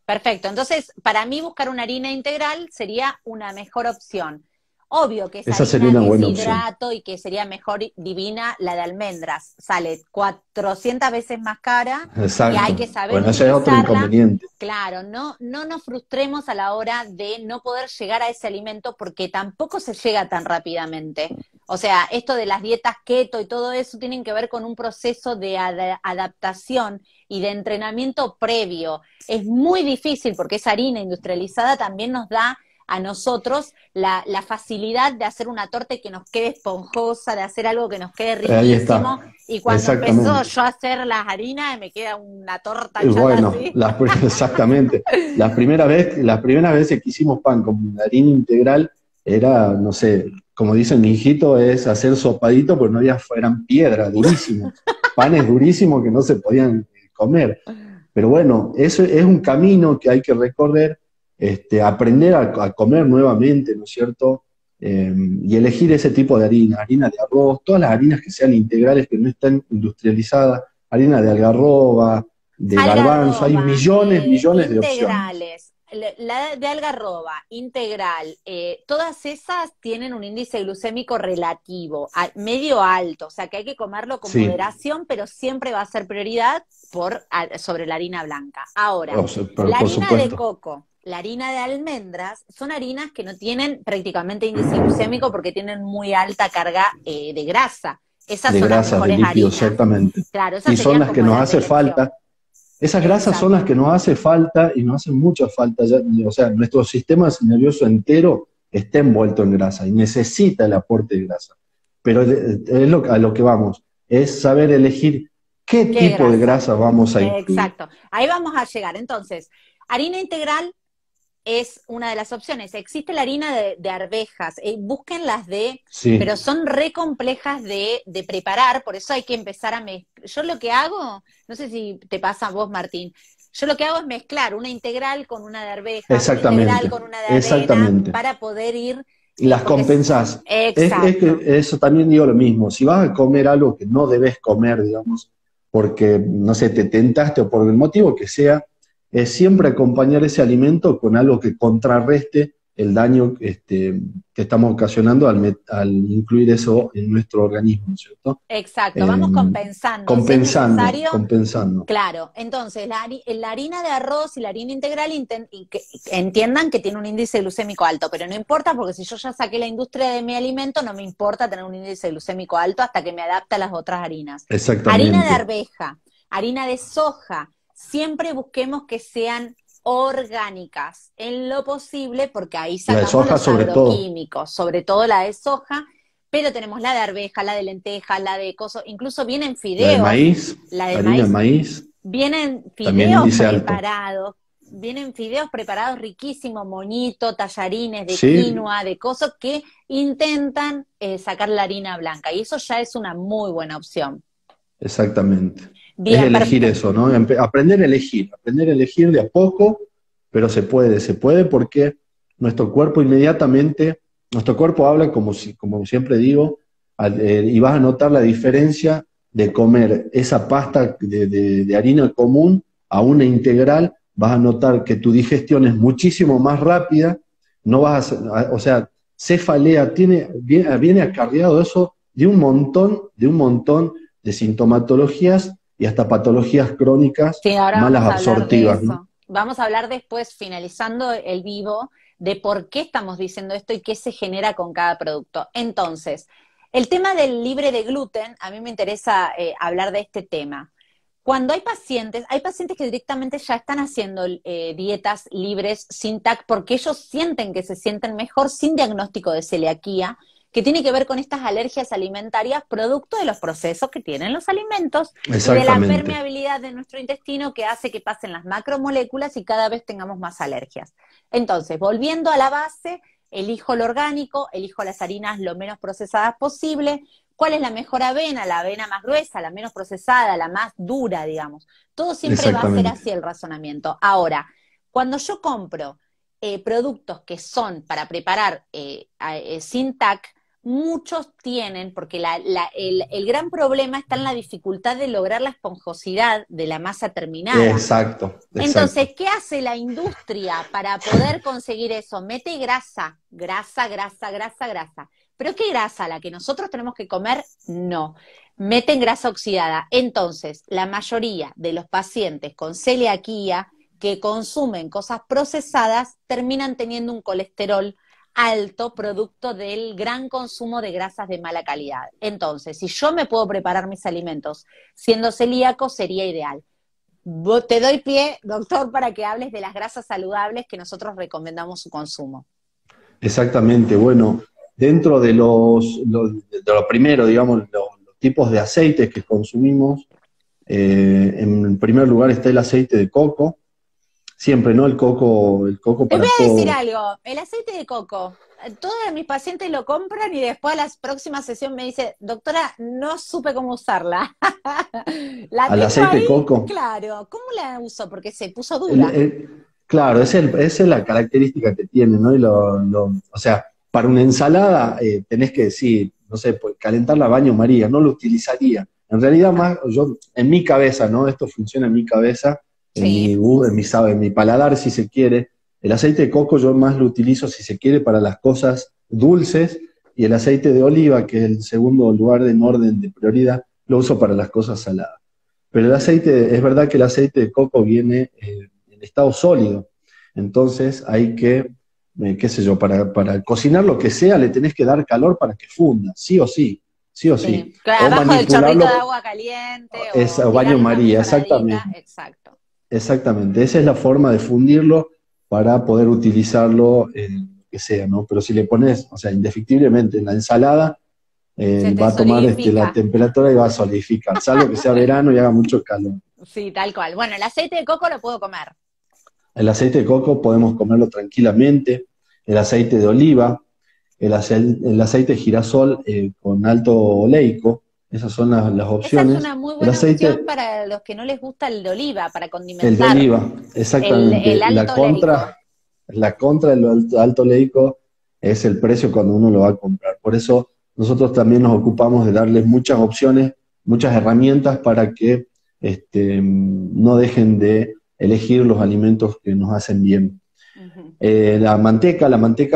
Perfecto. Entonces, para mí buscar una harina integral sería una mejor opción. Obvio que es Esa sería harina una buena opción. deshidrato y que sería mejor divina la de almendras. Sale 400 veces más cara y hay Exacto. que saber Bueno, ese es otro utilizarla. inconveniente. Claro, no nos frustremos a la hora de no poder llegar a ese alimento porque tampoco se llega tan rápidamente. O sea, esto de las dietas keto y todo eso tienen que ver con un proceso de adaptación y de entrenamiento previo. Es muy difícil porque esa harina industrializada también nos da a nosotros la facilidad de hacer una torta y que nos quede esponjosa, de hacer algo que nos quede Ahí riquísimo. está. Y cuando empezó Exactamente. yo a hacer las harinas, me queda una torta Y chata bueno, así. exactamente. Las primeras veces que hicimos pan con harina integral era, no sé, como dicen mi hijito, es hacer sopadito, porque no había, eran piedras, durísimos. Panes durísimos que no se podían comer. Pero bueno, eso es un camino que hay que recorrer, aprender a comer nuevamente, ¿no es cierto? Y elegir ese tipo de harina de arroz, todas las harinas que sean integrales, que no estén industrializadas, harina de algarroba, de garbanzo, hay Algarroba, millones de opciones. integrales, la de algarroba, integral, todas esas tienen un índice glucémico relativo, medio alto, o sea que hay que comerlo con Sí, moderación, pero siempre va a ser prioridad sobre la harina blanca. Ahora, o sea, la por harina de supuesto. coco, la harina de almendras, son harinas que no tienen prácticamente índice glucémico porque tienen muy alta carga de grasa. Esas De son las grasas, de mejores lípidos, harinas. exactamente. Claro, esas Y son serían las que como nos las de hace elección. falta. Esas grasas son las Exacto, que nos hace falta y nos hacen mucha falta. O sea, nuestro sistema nervioso entero está envuelto en grasa y necesita el aporte de grasa. Pero es a lo que vamos, es saber elegir qué qué tipo de grasa. grasa vamos a incluir. Exacto. Ahí vamos a llegar. Entonces, harina integral es una de las opciones. Existe la harina de arvejas. Busquen las pero Sí, son re complejas de preparar, por eso hay que empezar a mezclar. Yo lo que hago, no sé si te pasa a vos, Martín, yo lo que hago es mezclar una integral con una de arvejas, una integral exactamente, con una de avena, exactamente. para poder ir, Y las porque compensás. Es que exacto. eso también digo lo mismo. Si vas a comer algo que no debes comer, digamos, porque, no sé, te tentaste o por el motivo que sea, es siempre acompañar ese alimento con algo que contrarreste el daño que estamos ocasionando al incluir eso en nuestro organismo, ¿no es cierto? Exacto, Eh, vamos compensando. Si es compensando, necesario, compensando. claro. Entonces, la harina de arroz y la harina integral y que entiendan que tiene un índice glucémico alto, pero no importa porque si yo ya saqué la industria de mi alimento, no me importa tener un índice glucémico alto hasta que me adapte a las otras harinas. Harina de Exactamente. arveja, harina de soja, siempre busquemos que sean orgánicas en lo posible porque ahí La de sacamos soja los sobre todo. agroquímicos, sobre todo la de soja, pero tenemos la de arveja, la de lenteja, la de coso, incluso vienen La de fideos, maíz, la de harina de maíz, maíz, vienen también fideos índice alto. preparados, vienen fideos preparados riquísimos, moñito, tallarines de Sí, quinoa, de cosas que intentan sacar la harina blanca, y eso ya es una muy buena opción. exactamente. Es Bien, elegir perfecto. eso, ¿no? Aprender a elegir de a poco, pero se puede porque nuestro cuerpo inmediatamente, nuestro cuerpo habla como, como siempre digo, y vas a notar la diferencia de comer esa pasta de harina común a una integral, vas a notar que tu digestión es muchísimo más rápida, no vas o sea, cefalea, viene acarreado eso de un montón de sintomatologías y hasta patologías crónicas Sí, ahora malas vamos a hablar de absortivas, ¿no? eso. Vamos a hablar después, finalizando el vivo, de por qué estamos diciendo esto y qué se genera con cada producto. Entonces, el tema del libre de gluten, a mí me interesa hablar de este tema. Cuando hay pacientes que directamente ya están haciendo dietas libres sin TAC porque ellos sienten que se sienten mejor sin diagnóstico de celiaquía, que tiene que ver con estas alergias alimentarias producto de los procesos que tienen los alimentos y de la Exactamente, permeabilidad de nuestro intestino que hace que pasen las macromoléculas y cada vez tengamos más alergias. Entonces, volviendo a la base, elijo lo orgánico, elijo las harinas lo menos procesadas posible. ¿Cuál es la mejor avena? La avena más gruesa, la menos procesada, la más dura, digamos. Todo siempre va a ser exactamente. así el razonamiento. Ahora, cuando yo compro productos que son para preparar sin TAC, muchos tienen, porque el gran problema está en la dificultad de lograr la esponjosidad de la masa terminada. Exacto, exacto. Entonces, ¿qué hace la industria para poder conseguir eso? Mete grasa, grasa, grasa, grasa, grasa. ¿Pero qué grasa? ¿La que nosotros tenemos que comer? No. Meten grasa oxidada. Entonces, la mayoría de los pacientes con celiaquía que consumen cosas procesadas terminan teniendo un colesterol alto producto del gran consumo de grasas de mala calidad. Entonces, si yo me puedo preparar mis alimentos siendo celíaco, sería ideal. Te doy pie, doctor, para que hables de las grasas saludables que nosotros recomendamos su consumo. Exactamente. Bueno, dentro de de lo primero, digamos, los tipos de aceites que consumimos, en primer lugar está el aceite de coco. Siempre, ¿no? El coco Te voy para a decir todo. algo, el aceite de coco, todos mis pacientes lo compran y después a la próxima sesión me dice, doctora, no supe cómo usarla. La Al tengo aceite de ahí, coco. claro, ¿cómo la uso? Porque se puso El- dura. el- claro, esa es la característica que tiene, ¿no? O sea, para una ensalada tenés que decir, no sé, pues, calentarla a baño María, no lo utilizaría. En realidad, más, yo, en mi cabeza, ¿no? Esto funciona en mi cabeza, Sí, en mi paladar, si se quiere. El aceite de coco yo más lo utilizo, si se quiere, para las cosas dulces, y el aceite de oliva, que es el segundo lugar en orden de prioridad, lo uso para las cosas saladas. Pero el aceite, es verdad que el aceite de coco viene en estado sólido. Entonces hay que, qué sé yo, para cocinar lo que sea, le tenés que dar calor para que funda, sí o sí, sí o sí. sí. Claro, O abajo del chorrito de manipularlo, agua caliente o o baño tirarle una María, cucharadita, exactamente. exacto. Exactamente. Esa es la forma de fundirlo para poder utilizarlo en lo que sea, ¿no? Pero si le pones, o sea, indefectiblemente en la ensalada, Se te va a tomar la solidifica. temperatura y va a solidificar, salvo que sea verano y haga mucho calor. Sí, tal cual. Bueno, el aceite de coco lo puedo comer. El aceite de coco podemos comerlo tranquilamente, el aceite de oliva, el aceite de girasol con alto oleico, esas son las Esa es opciones. una muy El buena opción aceite, para los que no les gusta el de oliva, para el de condimentar. oliva, El exactamente. alto oleico. La contra del alto oleico es el precio cuando uno lo va a comprar. Por eso nosotros también nos ocupamos de darles muchas opciones, muchas herramientas para que no dejen de elegir los alimentos que nos hacen bien. Ujú. La manteca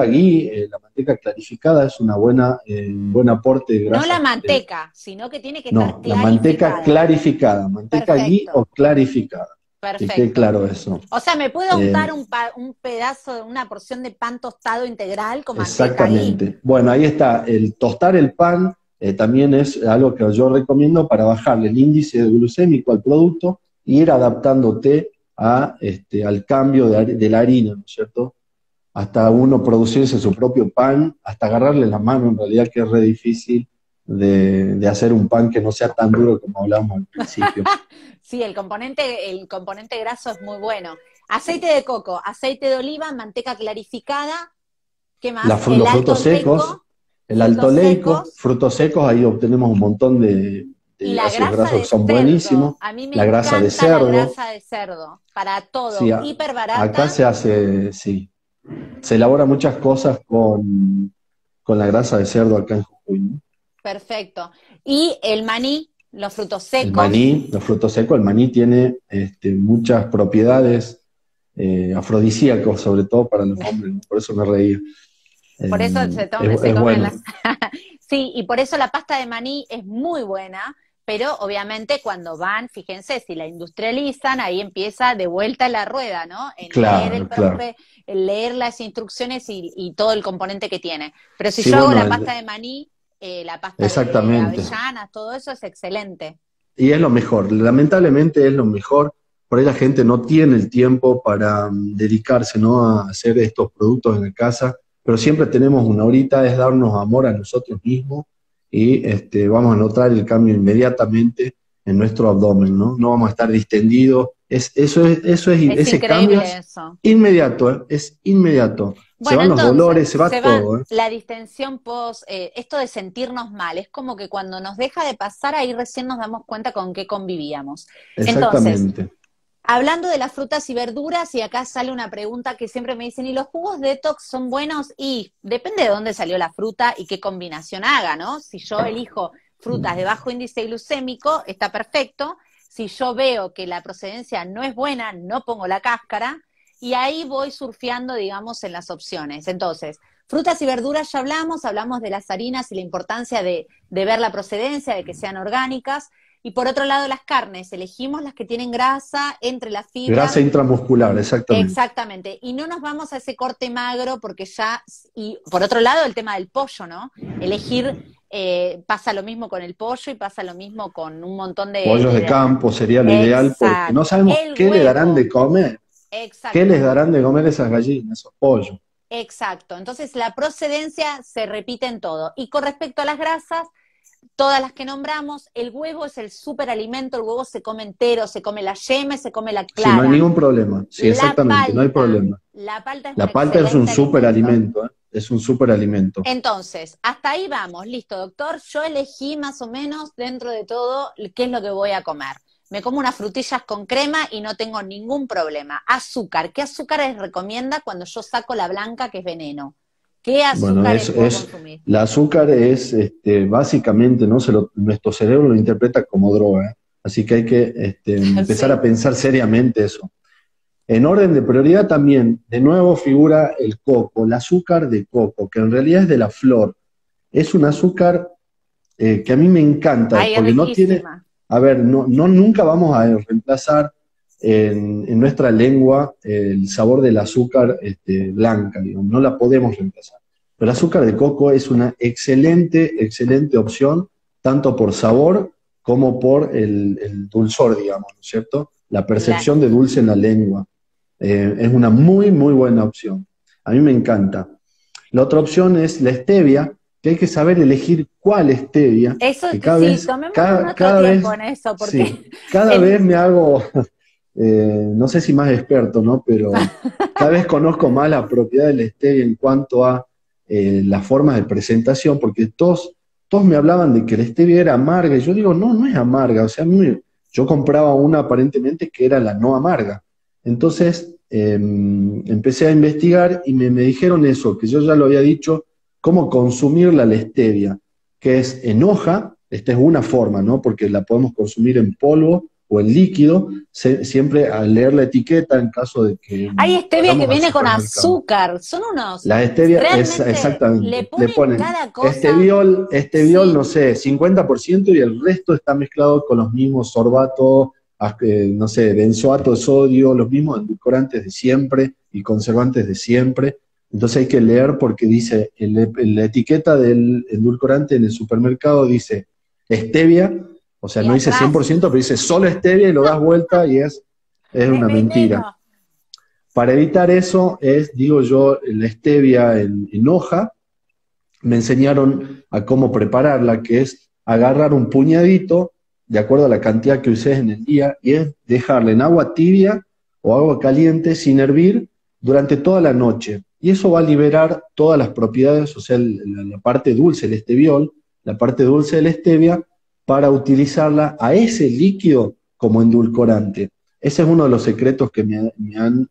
ghee, la manteca clarificada es un buen aporte de No la grasas. manteca, sino que tiene que estar No, la manteca clarificada. clarificada, manteca ghee Perfecto, o clarificada. Que quede perfecto. claro eso. O sea, me puedo Eh, untar un pedazo de una porción de pan tostado integral con manteca ahí. Exactamente. Bueno, ahí está. El tostar el pan también es algo que yo recomiendo para bajarle el índice glucémico al producto e ir adaptándote al cambio de la harina, ¿no es cierto? Hasta uno producirse su propio pan, hasta agarrarle la mano, en realidad que es re difícil de hacer un pan que no sea tan duro como hablábamos al principio. Sí, el componente graso es muy bueno. Aceite de coco, aceite de oliva, manteca clarificada, ¿qué más? El Los alto frutos secos, oleico, el frutos alto oleico, secos frutos secos, ahí obtenemos un montón y de la ácidos grasa grasos que de son cerdo. buenísimos. A mí me La grasa de encanta la cerdo, grasa de cerdo para sí, todo, hiper acá barata, se hace, sí, se elaboran muchas cosas con la grasa de cerdo acá en Jujuy, ¿no? perfecto. Y el maní, los frutos El secos, maní, los frutos secos, el maní tiene muchas propiedades afrodisíacos, sobre todo para los hombres, ¿no? Por eso me reía. por eso se Es comen bueno. las... Sí, y por eso la pasta de maní es muy buena, pero obviamente cuando van, fíjense, si la industrializan, ahí empieza de vuelta la rueda, ¿no? En leer Claro, claro. en leer las instrucciones y todo el componente que tiene. Pero si Sí, yo hago bueno, la pasta de maní, la pasta de exactamente. avellanas, todo eso es excelente. Y es lo mejor, lamentablemente es lo mejor. Por ahí la gente no tiene el tiempo para dedicarse, ¿no? A hacer estos productos en la casa, pero siempre tenemos una horita, es darnos amor a nosotros mismos y vamos a notar el cambio inmediatamente en nuestro abdomen, ¿no? No vamos a estar distendidos. Es Ese cambio increíble es eso. inmediato, ¿eh? Es inmediato. Se Bueno, van los entonces, dolores, se va se va todo, ¿eh? la distensión post, esto de sentirnos mal, es como que cuando nos deja de pasar, ahí recién nos damos cuenta con qué convivíamos. Entonces, Exactamente. Hablando de las frutas y verduras, y acá sale una pregunta que siempre me dicen, ¿y los jugos detox son buenos? Y depende de dónde salió la fruta y qué combinación haga, ¿no? Si yo elijo frutas de bajo índice glucémico, está perfecto. Si yo veo que la procedencia no es buena, no pongo la cáscara, y ahí voy surfeando, digamos, en las opciones. Entonces, frutas y verduras ya hablamos de las harinas y la importancia de ver la procedencia, de que sean orgánicas. Y por otro lado, las carnes, elegimos las que tienen grasa entre la fibra. Grasa intramuscular, exactamente. Exactamente. Y no nos vamos a ese corte magro porque ya, y por otro lado, el tema del pollo, ¿no? Elegir, pasa lo mismo con el pollo y pasa lo mismo con un montón Pollos de campo sería lo ideal porque no Exacto. sabemos El qué le darán huevo. de comer. ¿Qué les Exacto. darán de comer esas gallinas, esos pollos? Exacto. Entonces, la procedencia se repite en todo. Y con respecto a las grasas, todas las que nombramos, el huevo es el superalimento, el huevo se come entero, se come la yema y se come la Sí, no hay clara. ningún problema. Sí, exactamente, no hay problema. La palta es un La palta es un excelente alimento. superalimento, ¿eh? Es un superalimento. Entonces, hasta ahí vamos, listo, doctor, yo elegí más o menos dentro de todo qué es lo que voy a comer. Me como unas frutillas con crema y no tengo ningún problema. Azúcar, ¿qué azúcares recomienda cuando yo saco la blanca que es veneno? ¿Qué Bueno, azúcares puedo consumir? el azúcar es básicamente, ¿no? Nuestro cerebro lo interpreta como droga, ¿eh? Así que hay que empezar a Sí, pensar seriamente eso. En orden de prioridad también, de nuevo figura el coco, el azúcar de coco, que en realidad es de la flor. Es un azúcar que a mí me encanta, ay, es porque no tiene, riquísima. a ver, nunca vamos a reemplazar en nuestra lengua el sabor del azúcar blanca, digamos, no la podemos reemplazar. Pero el azúcar de coco es una excelente, excelente opción, tanto por sabor como por el dulzor, digamos, ¿no es cierto? La La, percepción de dulce en la lengua. Es una muy, muy buena opción. A mí me encanta. La otra opción es la stevia, que hay que saber elegir cuál stevia, eso que cada sí, vez, tomémonos nuestro cada tiempo vez, en eso, porque sí, cada vez el, me hago, no sé si más experto, ¿no? Pero cada vez conozco más la propiedad del stevia en cuanto a las formas de presentación, porque todos me hablaban de que la stevia era amarga, y yo digo, no, no es amarga, o sea, yo compraba una aparentemente que era la no amarga. Entonces, empecé a investigar y me dijeron eso, que yo ya lo había dicho, cómo consumir la stevia, que es en hoja, esta es una forma, ¿no? Porque la podemos consumir en polvo o en líquido, siempre al leer la etiqueta en caso de que hay stevia que vayamos al viene con supermercado. azúcar, son unos, La stevia es realmente le exactamente, le ponen ponen cada cosa, no sí. sé, 50% y el resto está mezclado con los mismos sorbatos, no sé, benzoato de sodio, los mismos edulcorantes de siempre y conservantes de siempre. Entonces hay que leer porque dice, en la etiqueta del edulcorante en el supermercado dice stevia, o sea, Y no dice atrás, 100%, pero dice solo stevia y lo das vuelta y es es una mentira. veneno. Para evitar eso es, digo yo, la stevia en hoja. Me enseñaron a cómo prepararla, que es agarrar un puñadito, de acuerdo a la cantidad que uses en el día, y es dejarla en agua tibia o agua caliente sin hervir durante toda la noche. Y eso va a liberar todas las propiedades, o sea, la parte dulce, el esteviol, la parte dulce de la stevia, para utilizarla a ese líquido como endulcorante. Ese es uno de los secretos que me han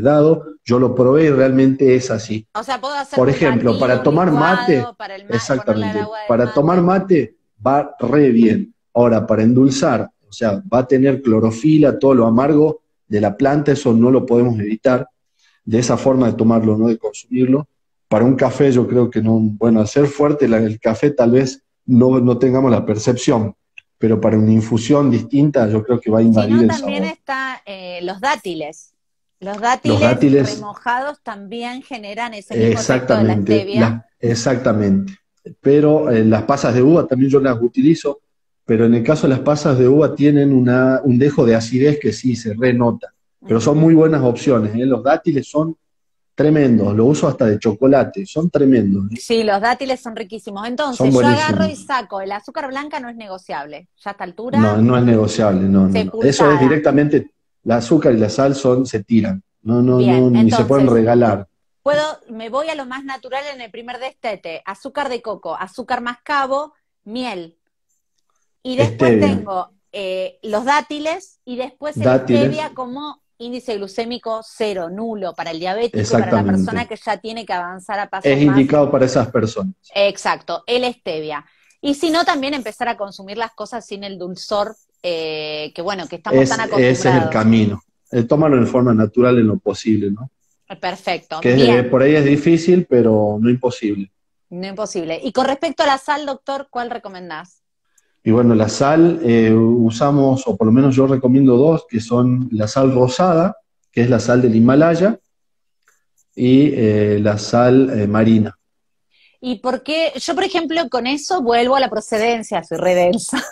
dado. Yo lo probé y realmente es así. O sea, puedo hacerme Por un ejemplo, batido, para un tomar mate, licuado, para ponerle al exactamente, agua del para tomar mate. mate va re bien. Ahora, para endulzar, o sea, va a tener clorofila, todo lo amargo de la planta, eso no lo podemos evitar, de esa forma de tomarlo, no de consumirlo. Para un café yo creo que no, bueno, al ser fuerte el café tal vez no tengamos la percepción, pero para una infusión distinta yo creo que va a Si invadir no, el también sabor. está los dátiles. Los Los dátiles dátiles. remojados también generan ese mismo efecto de la Exactamente, stevia. exactamente. Pero las pasas de uva también yo las utilizo, pero en el caso de las pasas de uva tienen un dejo de acidez que sí se renota, pero son Ujú. muy buenas opciones, ¿eh? Los dátiles son tremendos, lo uso hasta de chocolate, son tremendos, ¿eh? Sí, los dátiles son riquísimos. Son Entonces, yo agarro y buenísimos. saco, el azúcar blanca no es negociable. Ya a esta No, altura, no es negociable, no, no, no. Eso es sepultada. directamente, el azúcar y la sal se tiran, no, no, no, Bien, ni se pueden entonces, regalar. me voy a lo más natural en el primer destete, azúcar de coco, azúcar mascabo, miel. Y después Stevia. tengo los dátiles y después el Dátiles, stevia como índice glucémico cero, nulo para el diabético y para la persona exactamente. que ya tiene que avanzar a pasos Es más. indicado para esas personas. Exacto, el stevia. Y si no, también empezar a consumir las cosas sin el dulzor, que bueno, que estamos tan Ese es el acostumbrados. camino. Tómalo en forma natural en lo posible, ¿no? Perfecto, Que bien, por ahí es difícil, pero no imposible. no imposible. Y con respecto a la sal, doctor, ¿cuál recomendás? Y bueno, la sal usamos, o por lo menos yo recomiendo dos, que son la sal rosada, que es la sal del Himalaya, y la sal marina. Y por qué, yo por ejemplo con eso vuelvo a la procedencia, soy re densa,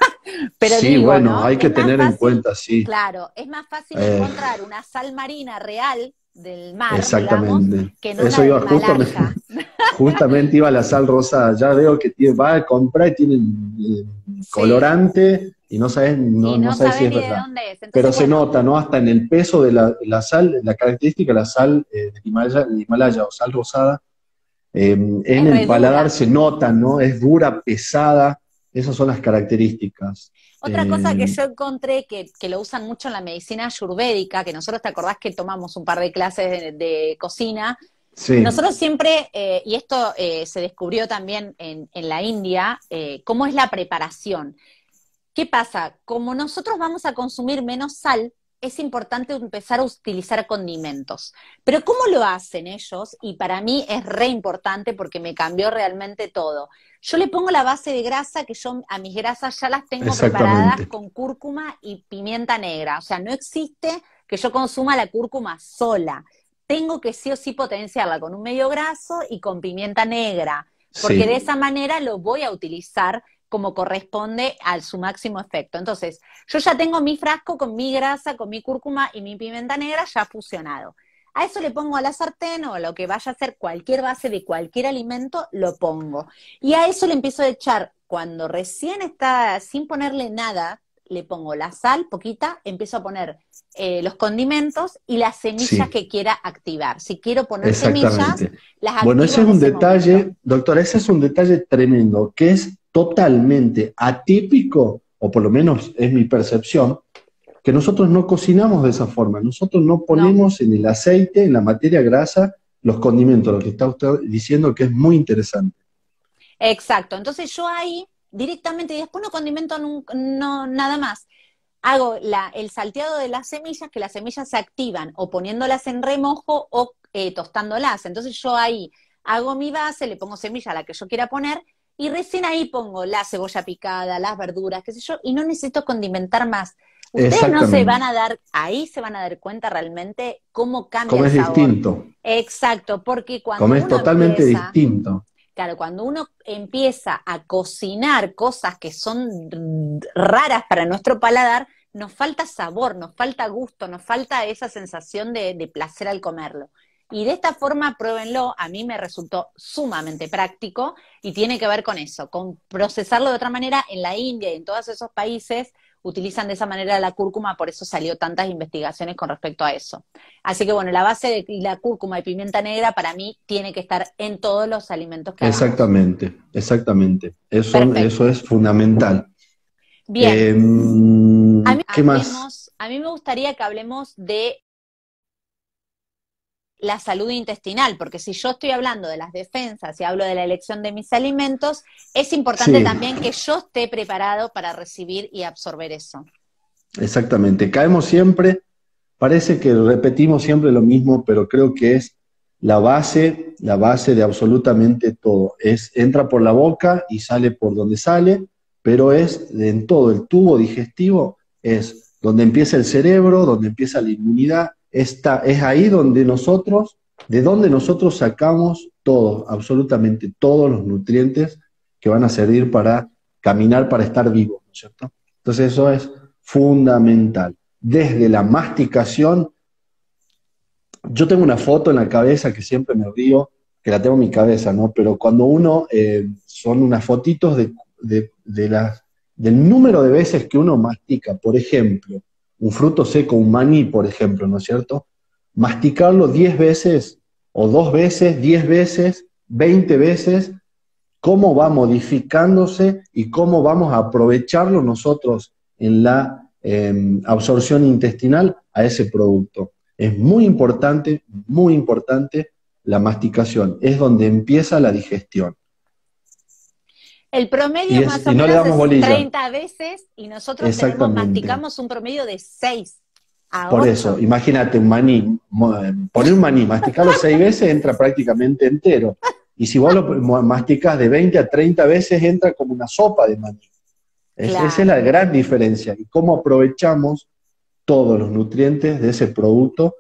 pero Sí, digo, bueno, ¿no? hay que Es más tener en fácil, cuenta, sí, claro, es más fácil eh, encontrar una sal marina real del mar, digamos, exactamente. que no la Eso del iba justamente, Himalaya. justamente iba la sal rosada. Ya veo que va a comprar y tiene Sí, colorante y no sabes, y no no sabes si sabes es ni de verdad. dónde es. Pero Entonces, se bueno, nota, ¿no? Hasta en el peso de la sal, la característica de la sal del Himalaya o sal rosada, en es el re paladar dura. se nota, ¿no? Es dura, pesada, esas son las características. Otra cosa que Eh, yo encontré que lo usan mucho en la medicina ayurvédica, que nosotros te acordás que tomamos un par de clases de cocina. sí, Nosotros siempre, y esto se descubrió también en la India, cómo es la preparación. ¿Qué pasa? Como nosotros vamos a consumir menos sal, es importante empezar a utilizar condimentos. Pero ¿cómo lo hacen ellos? Y para mí es re importante porque me cambió realmente todo. Yo le pongo la base de grasa, que yo a mis grasas ya las tengo preparadas exactamente. con cúrcuma y pimienta negra. O sea, no existe que yo consuma la cúrcuma sola. Tengo que sí o sí potenciarla con un medio graso y con pimienta negra, porque de Sí, esa manera lo voy a utilizar como corresponde a su máximo efecto. Entonces, yo ya tengo mi frasco con mi grasa, con mi cúrcuma y mi pimienta negra ya fusionado. A eso le pongo a la sartén o a lo que vaya a ser cualquier base de cualquier alimento, lo pongo. Y a eso le empiezo a echar, cuando recién está sin ponerle nada, le pongo la sal, poquita, empiezo a poner los condimentos y las semillas sí. que quiera activar. Si quiero poner semillas, Exactamente. las Bueno, activo ese es en un ese momento. detalle, doctora, ese es un detalle tremendo, que es totalmente atípico, o por lo menos es mi percepción, que nosotros no cocinamos de esa forma. Nosotros no No, ponemos en el aceite, en la materia grasa, los condimentos, lo que está usted diciendo que es muy interesante. exacto. Entonces yo ahí directamente, y después no condimento no, nada más. Hago el salteado de las semillas, que las semillas se activan o poniéndolas en remojo o tostándolas. Entonces yo ahí hago mi base, le pongo semilla a la que yo quiera poner y recién ahí pongo la cebolla picada, las verduras, qué sé yo, y no necesito condimentar más. Ustedes no se van Exactamente. a dar, ahí se van a dar cuenta realmente cómo cambia Como el es sabor. distinto, Exacto, porque como cuando es uno totalmente empieza, distinto. claro, cuando uno empieza a cocinar cosas que son raras para nuestro paladar, nos falta sabor, nos falta gusto, nos falta esa sensación de placer al comerlo. Y de esta forma, pruébenlo, a mí me resultó sumamente práctico y tiene que ver con eso, con procesarlo de otra manera. En la India y en todos esos países utilizan de esa manera la cúrcuma, por eso salió tantas investigaciones con respecto a eso. Así que bueno, la base de la cúrcuma y pimienta negra para mí tiene que estar en todos los alimentos que hagamos. Exactamente, exactamente. Eso Perfecto. es fundamental. Bien, ¿Qué más? a mí me gustaría que hablemos de la salud intestinal, porque si yo estoy hablando de las defensas y hablo de la elección de mis alimentos, es importante Sí, también que yo esté preparado para recibir y absorber eso. exactamente. Caemos siempre, parece que repetimos siempre lo mismo, pero creo que es la base de absolutamente todo. Entra por la boca y sale por donde sale, pero es en todo el tubo digestivo, es donde empieza el cerebro, donde empieza la inmunidad, es ahí donde de donde nosotros sacamos todo, absolutamente todos los nutrientes que van a servir para caminar, para estar vivos, ¿no es cierto? Entonces eso es fundamental. Desde la masticación, yo tengo una foto en la cabeza que siempre me río, que la tengo en mi cabeza, ¿no? Pero cuando uno, son unas fotitos del número de veces que uno mastica, por ejemplo, un fruto seco, un maní, por ejemplo, ¿no es cierto? Masticarlo 10 veces, o 2 veces, 10 veces, 20 veces, cómo va modificándose y cómo vamos a aprovecharlo nosotros en la absorción intestinal a ese producto. Es muy importante la masticación, es donde empieza la digestión. El promedio más o Y no le menos damos es bolilla. 30 veces y nosotros Exactamente. masticamos un promedio de 6 a Por eso, 8. imagínate un maní, poner un maní, masticarlo 6 veces entra prácticamente entero. Y si vos lo masticás de 20 a 30 veces, entra como una sopa de maní. Esa es la Claro. gran diferencia. Y cómo aprovechamos todos los nutrientes de ese producto,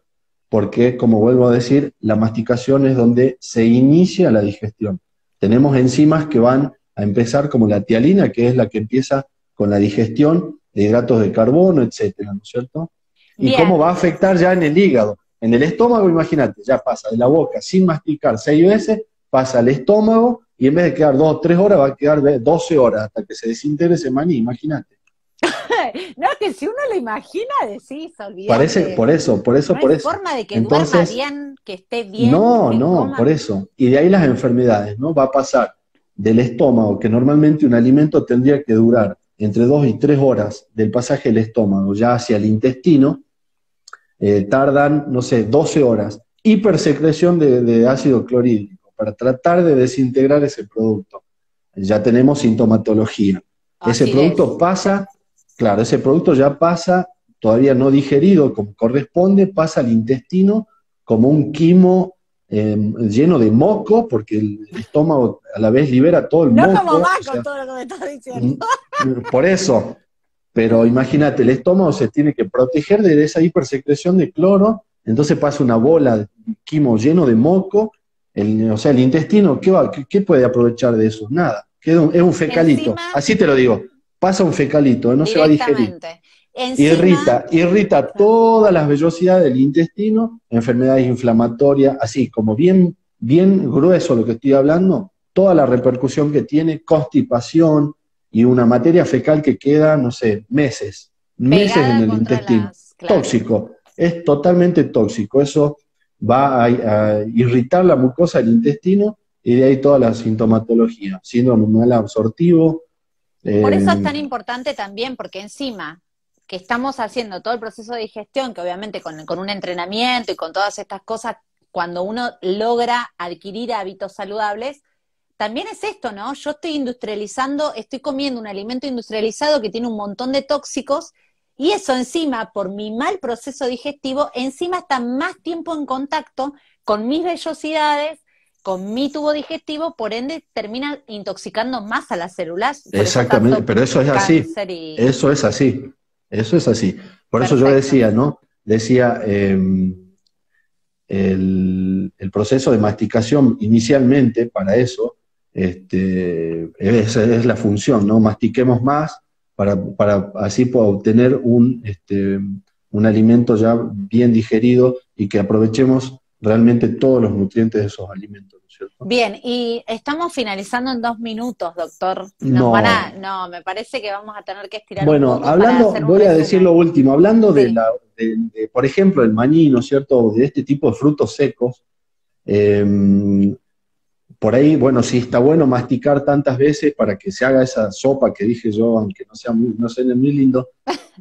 porque, como vuelvo a decir, la masticación es donde se inicia la digestión. Tenemos enzimas que van a empezar como la tialina, que es la que empieza con la digestión de hidratos de carbono, etcétera, ¿no es cierto? Y cómo Bien. va a afectar ya en el hígado. En el estómago, imagínate, ya pasa de la boca sin masticar 6 veces, pasa al estómago y en vez de quedar 2 o 3 horas, va a quedar 12 horas hasta que se desintegre ese maní, imagínate. No, que si uno lo imagina, decís, Parece, olvídate. por eso, por eso, No hay por eso. forma de que duerma Entonces, bien, que esté bien, no, que no, por coma. eso. Y de ahí las enfermedades, ¿no? Va a pasar del estómago, que normalmente un alimento tendría que durar entre 2 y 3 horas del pasaje del estómago ya hacia el intestino, tardan, no sé, 12 horas. Hipersecreción de ácido clorhídrico para tratar de desintegrar ese producto. Ya tenemos sintomatología. Ese Así producto es. pasa, claro, ese producto ya pasa, todavía no digerido como corresponde, pasa al intestino como un quimo lleno de moco, porque el estómago a la vez libera todo el No como moco, más o con sea, todo lo que me estás diciendo. mm, por eso, pero imagínate, el estómago se tiene que proteger de esa hipersecreción de cloro, entonces pasa una bola de quimo lleno de moco, o sea, el intestino, ¿qué puede aprovechar de eso? Nada, es un fecalito, Encima, así te lo digo, pasa un fecalito, no se va a digerir. directamente. Encima, Irrita todas las vellosidades del intestino, enfermedades inflamatorias, así como bien grueso lo que estoy hablando, toda la repercusión que tiene, constipación y una materia fecal que queda, no sé, meses en pegada el contra intestino. las, claro. Tóxico, es totalmente tóxico. Eso va a irritar la mucosa del intestino y de ahí toda la sintomatología, síndrome mal absortivo. Por eh, eso es tan importante también, porque encima que estamos haciendo todo el proceso de digestión, que obviamente con un entrenamiento y con todas estas cosas, cuando uno logra adquirir hábitos saludables, también es esto, ¿no? Yo estoy industrializando, estoy comiendo un alimento industrializado que tiene un montón de tóxicos y eso encima, por mi mal proceso digestivo, encima está más tiempo en contacto con mis vellosidades, con mi tubo digestivo, por ende termina intoxicando más a las células, por eso Exactamente, tanto pero eso es así, cáncer y... eso es así, eso es así. Por eso yo Perfecto. decía, ¿no? Decía, el proceso de masticación inicialmente para eso, esa es la función, ¿no? Mastiquemos más para así poder obtener un alimento ya bien digerido y que aprovechemos realmente todos los nutrientes de esos alimentos, ¿no es cierto? Bien, y estamos finalizando en 2 minutos, doctor. No. No, me parece que vamos a tener que estirar un Bueno, poco para hablando, hacer un voy a decir lo resumen. último, hablando Sí. por ejemplo, el maní, ¿no es cierto?, de este tipo de frutos secos, eh, por ahí, bueno, sí está bueno masticar tantas veces para que se haga esa sopa que dije yo, aunque no sea muy lindo.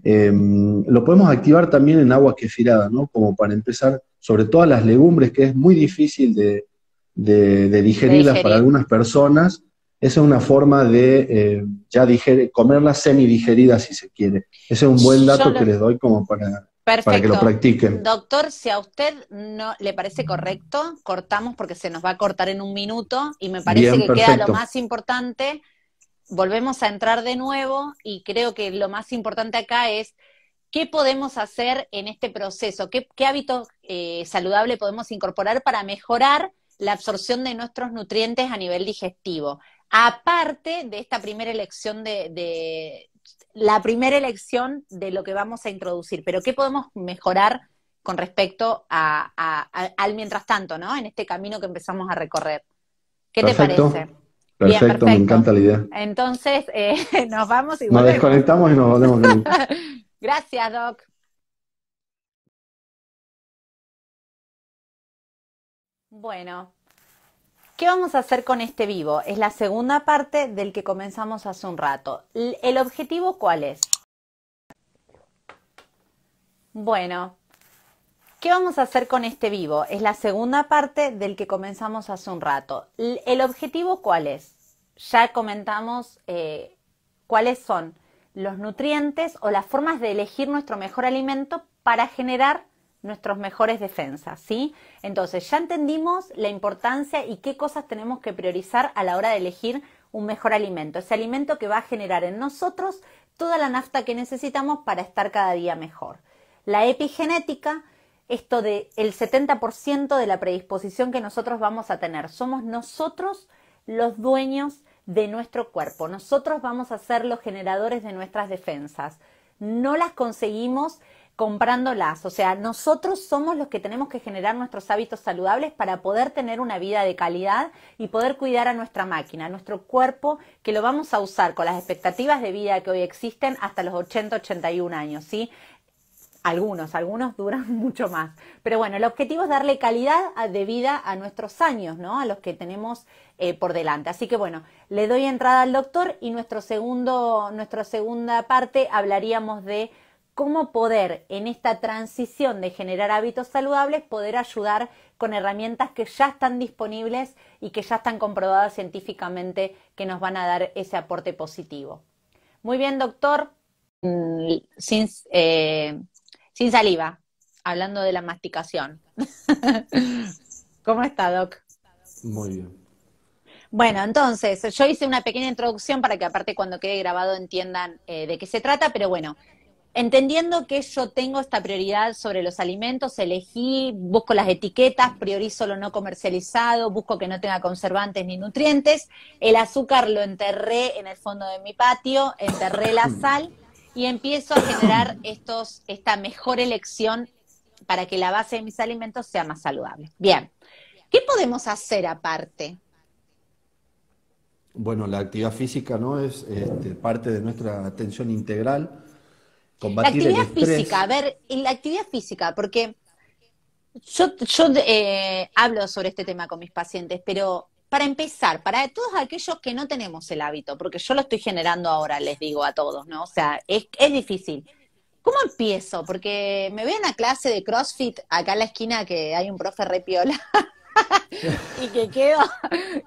Lo podemos activar también en agua kefirada, ¿no? Como para empezar, sobre todo las legumbres, que es muy difícil de De digerirlas para digerir. algunas personas. Esa es una forma de ya comerlas semi-digeridas si se quiere. Ese es un buen Yo dato que lo, les doy como para que lo perfecto. practiquen. Doctor, si a usted no le parece correcto, cortamos porque se nos va a cortar en 1 minuto y me parece Bien, que queda lo perfecto. más importante. Volvemos a entrar de nuevo y creo que lo más importante acá es qué podemos hacer en este proceso, qué hábito saludable podemos incorporar para mejorar la absorción de nuestros nutrientes a nivel digestivo. Aparte de esta primera elección la primera elección de lo que vamos a introducir, pero qué podemos mejorar con respecto al mientras tanto, ¿no? En este camino que empezamos a recorrer. ¿Qué te parece? Perfecto. Bien, Perfecto, me perfecto. encanta la idea. Entonces, nos vamos y Nos volvemos. desconectamos y nos volvemos a conectar. Gracias, Doc. Bueno, ¿qué vamos a hacer con este vivo? Es la segunda parte del que comenzamos hace un rato. ¿El objetivo cuál es? Bueno, ¿qué vamos a hacer con este vivo? Es la segunda parte del que comenzamos hace un rato. ¿El objetivo cuál es? Ya comentamos cuáles son los nutrientes o las formas de elegir nuestro mejor alimento para generar nuestras mejores defensas, ¿sí? Entonces ya entendimos la importancia y qué cosas tenemos que priorizar a la hora de elegir un mejor alimento. Ese alimento que va a generar en nosotros toda la nafta que necesitamos para estar cada día mejor. La epigenética, esto de el 70% de la predisposición que nosotros vamos a tener. Somos nosotros los dueños de nuestro cuerpo. Nosotros vamos a ser los generadores de nuestras defensas. No las conseguimos comprándolas. O sea, nosotros somos los que tenemos que generar nuestros hábitos saludables para poder tener una vida de calidad y poder cuidar a nuestra máquina, a nuestro cuerpo, que lo vamos a usar con las expectativas de vida que hoy existen hasta los 80, 81 años, ¿sí? Algunos duran mucho más. Pero bueno, el objetivo es darle calidad de vida a nuestros años, ¿no? A los que tenemos por delante. Así que bueno, le doy entrada al doctor y nuestra segunda parte hablaríamos de cómo poder en esta transición de generar hábitos saludables poder ayudar con herramientas que ya están disponibles y que ya están comprobadas científicamente que nos van a dar ese aporte positivo. Muy bien, doctor. Sin saliva, hablando de la masticación. ¿Cómo está, Doc? Muy bien. Bueno, entonces, yo hice una pequeña introducción para que aparte cuando quede grabado entiendan de qué se trata, pero bueno, entendiendo que yo tengo esta prioridad sobre los alimentos, elegí, busco las etiquetas, priorizo lo no comercializado, busco que no tenga conservantes ni nutrientes, el azúcar lo enterré en el fondo de mi patio, enterré la sal, y empiezo a generar esta mejor elección para que la base de mis alimentos sea más saludable. Bien, ¿qué podemos hacer aparte? Bueno, la actividad física, ¿no? Es parte de nuestra atención integral. La Combatir el actividad estrés. física, a ver, en la actividad física, porque yo hablo sobre este tema con mis pacientes, pero para empezar, para todos aquellos que no tenemos el hábito, porque yo lo estoy generando ahora, les digo a todos, ¿no? O sea, es difícil. ¿Cómo empiezo? Porque me voy a una clase de CrossFit acá en la esquina que hay un profe re piola y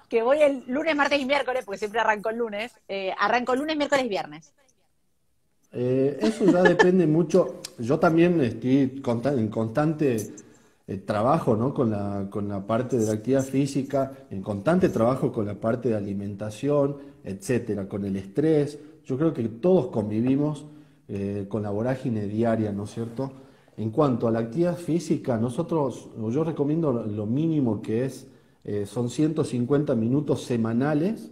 que voy el lunes, martes y miércoles, porque siempre arranco el lunes, arranco lunes, miércoles y viernes. Eso ya depende mucho. Yo también estoy en constante trabajo, ¿no? con la parte de la actividad física, en constante trabajo con la parte de alimentación, etcétera, con el estrés. Yo creo que todos convivimos con la vorágine diaria, ¿no es cierto? En cuanto a la actividad física, yo recomiendo lo mínimo que son 150 minutos semanales,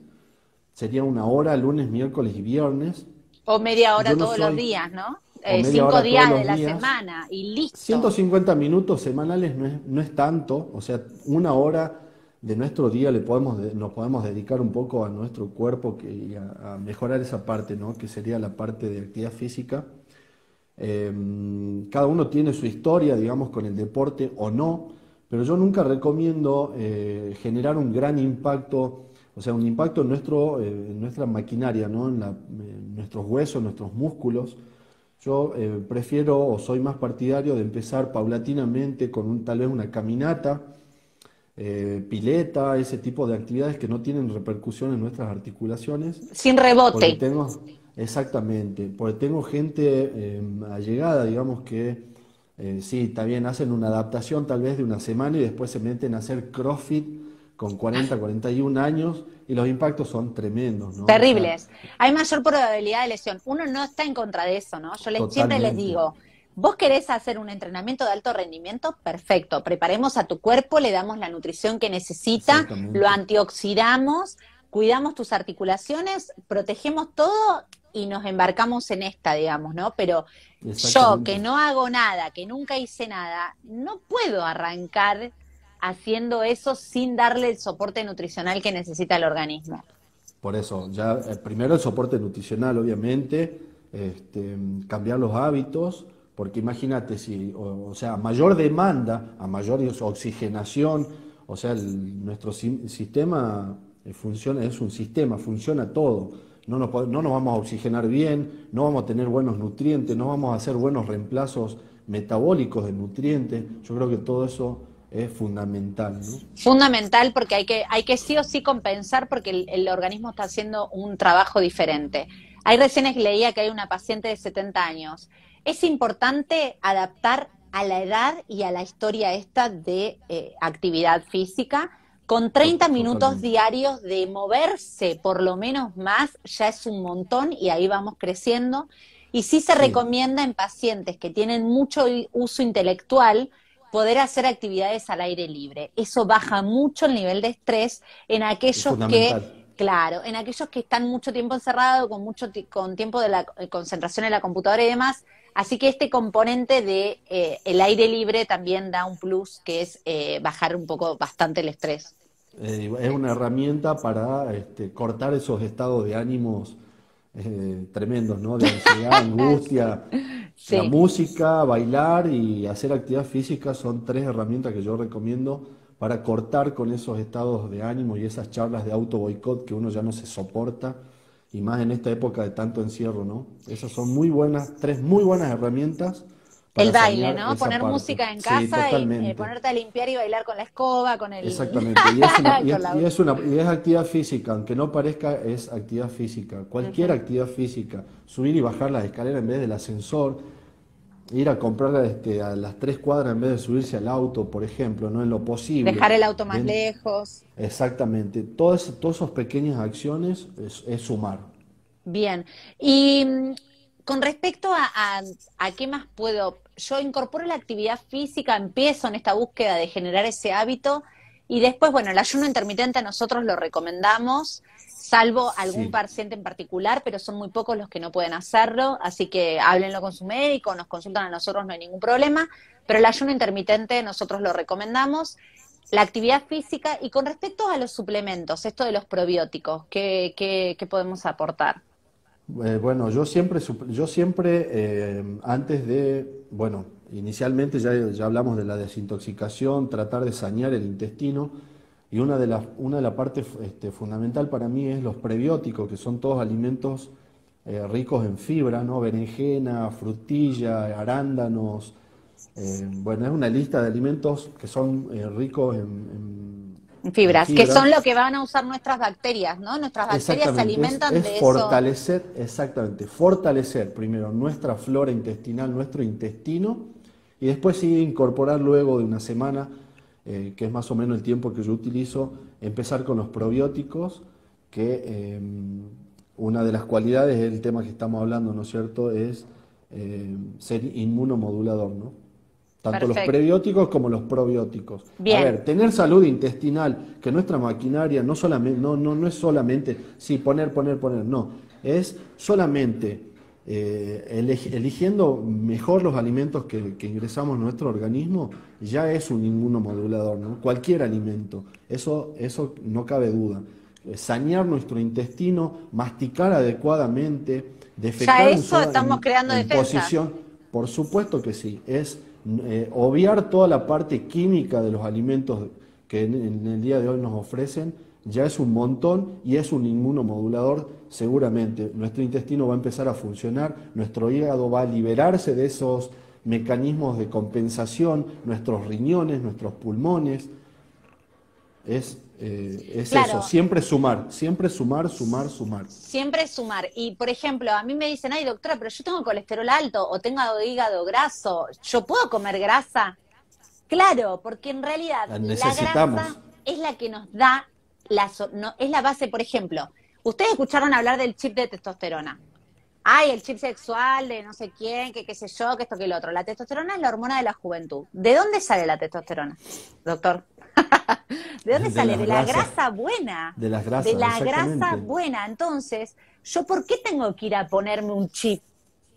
sería una hora lunes, miércoles y viernes. O media hora Yo no todos los soy, días, ¿no? o media 5 días hora todos de los la días. semana y listo. 150 minutos semanales no es tanto, o sea, una hora de nuestro día nos podemos dedicar un poco a nuestro cuerpo y a mejorar esa parte, ¿no? Que sería la parte de actividad física. Cada uno tiene su historia, digamos, con el deporte o no, pero yo nunca recomiendo generar un gran impacto, o sea, un impacto en nuestra maquinaria, ¿no? En nuestros huesos, nuestros músculos. Yo prefiero o soy más partidario de empezar paulatinamente con tal vez una caminata, pileta, ese tipo de actividades que no tienen repercusión en nuestras articulaciones, Sin porque rebote. exactamente, porque tengo gente allegada, digamos que sí, está bien, hacen una adaptación tal vez de una semana y después se meten a hacer CrossFit con 40, 41 años y los impactos son tremendos, ¿no? O sea, Terribles. Hay mayor probabilidad de lesión. Uno no está en contra de eso, ¿no? Siempre les totalmente, digo, vos querés hacer un entrenamiento de alto rendimiento, perfecto. Preparemos a tu cuerpo, le damos la nutrición que necesita, lo exactamente, antioxidamos, cuidamos tus articulaciones, protegemos todo y nos embarcamos en esta, digamos, ¿no? Pero yo que exactamente. no hago nada, que nunca hice nada, no puedo arrancar haciendo eso sin darle el soporte nutricional que necesita el organismo. Por eso, ya primero el soporte nutricional, obviamente, cambiar los hábitos, porque imagínate si, o sea, a mayor demanda, a mayor oxigenación, o sea, nuestro sistema funciona, es un sistema, funciona todo. No nos vamos a oxigenar bien, no vamos a tener buenos nutrientes, no vamos a hacer buenos reemplazos metabólicos, de nutrientes. Yo creo que todo eso es fundamental, ¿no? Fundamental porque hay que sí o sí compensar porque el organismo está haciendo un trabajo diferente. Hay recién leía que hay una paciente de 70 años. Es importante adaptar a la edad y a la historia esta de actividad física. Con 30 minutos Totalmente. diarios de moverse, por lo menos más, ya es un montón y ahí vamos creciendo. Y sí se Sí, recomienda en pacientes que tienen mucho uso intelectual poder hacer actividades al aire libre. Eso baja mucho el nivel de estrés en es aquellos que, fundamental. claro, en aquellos que están mucho tiempo encerrados, con con tiempo de la concentración en la computadora y demás. Así que este componente de el aire libre también da un plus que es bajar un poco bastante el estrés. Es una herramienta para cortar esos estados de ánimos tremendos, ¿no? De ansiedad, Sí, angustia. La sí. música, bailar y hacer actividad física son tres herramientas que yo recomiendo para cortar con esos estados de ánimo y esas charlas de auto boicot que uno ya no se soporta, y más en esta época de tanto encierro, ¿no? Esas son muy buenas, tres muy buenas herramientas El para baile, sanear ¿no? esa Poner parte. música en Sí, casa y totalmente. ponerte a limpiar y bailar con la escoba, con el... Exactamente, y es una, con la... y es actividad física, aunque no parezca, es actividad física. Cualquier Ujú. actividad física, subir y bajar las escaleras en vez del ascensor, ir a comprar a las 3 cuadras en vez de subirse al auto, por ejemplo, no en lo posible. Dejar el auto más Den- lejos. Exactamente, todas esas pequeñas acciones es sumar. Bien. Y con respecto a qué más puedo, yo incorporo la actividad física, empiezo en esta búsqueda de generar ese hábito y después, bueno, el ayuno intermitente nosotros lo recomendamos, salvo algún Sí. paciente en particular, pero son muy pocos los que no pueden hacerlo, así que háblenlo con su médico, nos consultan a nosotros, no hay ningún problema, pero el ayuno intermitente nosotros lo recomendamos. La actividad física y con respecto a los suplementos, esto de los probióticos, qué podemos aportar? Bueno, yo siempre antes de, bueno, inicialmente ya hablamos de la desintoxicación, tratar de sanear el intestino, y una de las partes fundamental para mí es los prebióticos, que son todos alimentos ricos en fibra, ¿no? Berenjena, frutilla, arándanos. Bueno, es una lista de alimentos que son ricos en Fibras, que son fibra. lo que van a usar nuestras bacterias, ¿no? Nuestras bacterias se Exactamente, alimentan es de eso. fortalecer, exactamente, fortalecer primero nuestra flora intestinal, nuestro intestino, y después sí incorporar luego de una semana, que es más o menos el tiempo que yo utilizo, empezar con los probióticos, que una de las cualidades del tema que estamos hablando, ¿no es cierto?, es ser inmunomodulador, ¿no? Tanto los Perfecto. prebióticos como los probióticos. A Bien, ver, tener salud intestinal, que nuestra maquinaria no solamente, no es solamente, sí, poner, no, es solamente eligiendo mejor los alimentos que ingresamos a nuestro organismo, ya es un inmunomodulador, ¿no? Cualquier alimento, eso no cabe duda. Sanear nuestro intestino, masticar adecuadamente, ya defecar eso estamos creando en defensas. posición, por supuesto que sí, es obviar toda la parte química de los alimentos que en el día de hoy nos ofrecen, ya es un montón y es un inmunomodulador seguramente. Nuestro intestino va a empezar a funcionar, nuestro hígado va a liberarse de esos mecanismos de compensación, nuestros riñones, nuestros pulmones. Es eso, Claro, siempre sumar, sumar, sumar. siempre sumar. Y, por ejemplo, a mí me dicen, ay, doctora, pero yo tengo colesterol alto o tengo hígado graso, ¿yo puedo comer grasa? Claro, porque en realidad La la grasa necesitamos. es la que nos da, es la base, por ejemplo, ustedes escucharon hablar del chip de testosterona. Ay, el chip sexual de no sé quién, que qué sé yo, que esto, que lo otro. La testosterona es la hormona de la juventud. ¿De dónde sale la testosterona, doctor? ¿De dónde De sale? las De la grasas, grasa buena. de las De grasas, la grasa exactamente. buena. Entonces, ¿yo por qué tengo que ir a ponerme un chip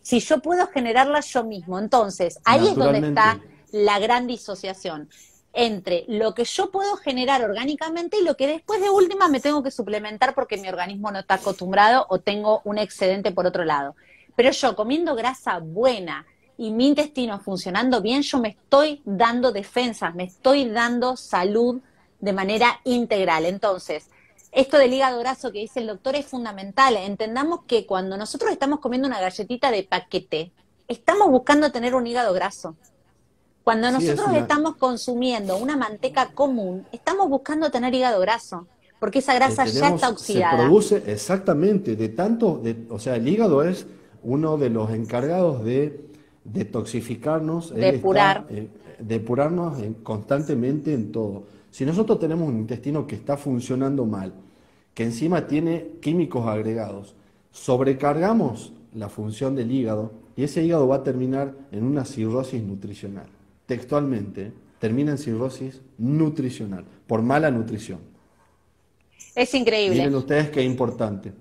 si yo puedo generarla yo mismo? Entonces, ahí es donde Naturalmente. está la gran disociación entre lo que yo puedo generar orgánicamente y lo que después de última me tengo que suplementar porque mi organismo no está acostumbrado o tengo un excedente por otro lado. Pero yo comiendo grasa buena y mi intestino funcionando bien, yo me estoy dando defensas, me estoy dando salud de manera integral. Entonces, esto del hígado graso que dice el doctor es fundamental. Entendamos que cuando nosotros estamos comiendo una galletita de paquete, estamos buscando tener un hígado graso. Cuando Sí, es nosotros una, estamos consumiendo una manteca común, estamos buscando tener hígado graso, porque esa grasa ya está se oxidada. produce exactamente de tanto, o sea, el hígado es uno de los encargados de detoxificarnos, él está, Depurar. depurarnos constantemente en todo. Si nosotros tenemos un intestino que está funcionando mal, que encima tiene químicos agregados, sobrecargamos la función del hígado y ese hígado va a terminar en una cirrosis nutricional. Textualmente, termina en cirrosis nutricional, por mala nutrición. Es increíble. Miren ustedes qué importante.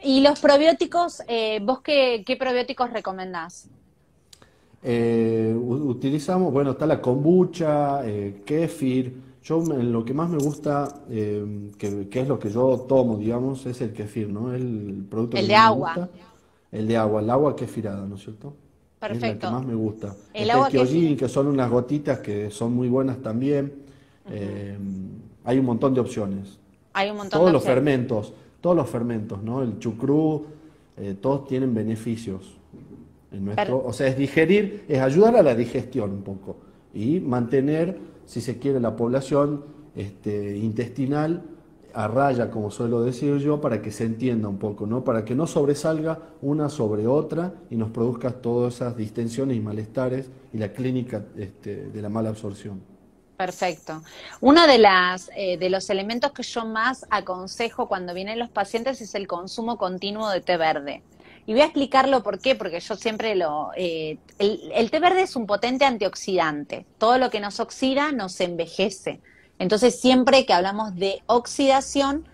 ¿Y los probióticos, vos qué probióticos recomendás? Utilizamos, bueno, está la kombucha, kéfir. En lo que más me gusta, que es lo que yo tomo, digamos, es el kéfir, ¿no? Es el producto que El de más me agua. gusta. El agua kéfirada, ¿no es cierto? Es la que Perfecto. más me gusta. El Está el agua kéfir. Kyojin, que son unas gotitas que son muy buenas también. Ujú. Eh, Hay un montón de opciones. Hay un montón de Todos los opciones. fermentos, todos los fermentos, ¿no? El chucrú, todos tienen beneficios en Per- nuestro, o sea, es digerir, es ayudar a la digestión un poco y mantener, si se quiere, la población intestinal a raya, como suelo decir yo, para que se entienda un poco, ¿no? Para que no sobresalga una sobre otra y nos produzca todas esas distensiones y malestares y la clínica de la mala absorción. Perfecto. Uno de los elementos que yo más aconsejo cuando vienen los pacientes es el consumo continuo de té verde. Y voy a explicarlo por qué, porque yo siempre el té verde es un potente antioxidante. Todo lo que nos oxida nos envejece. Entonces, siempre que hablamos de oxidación,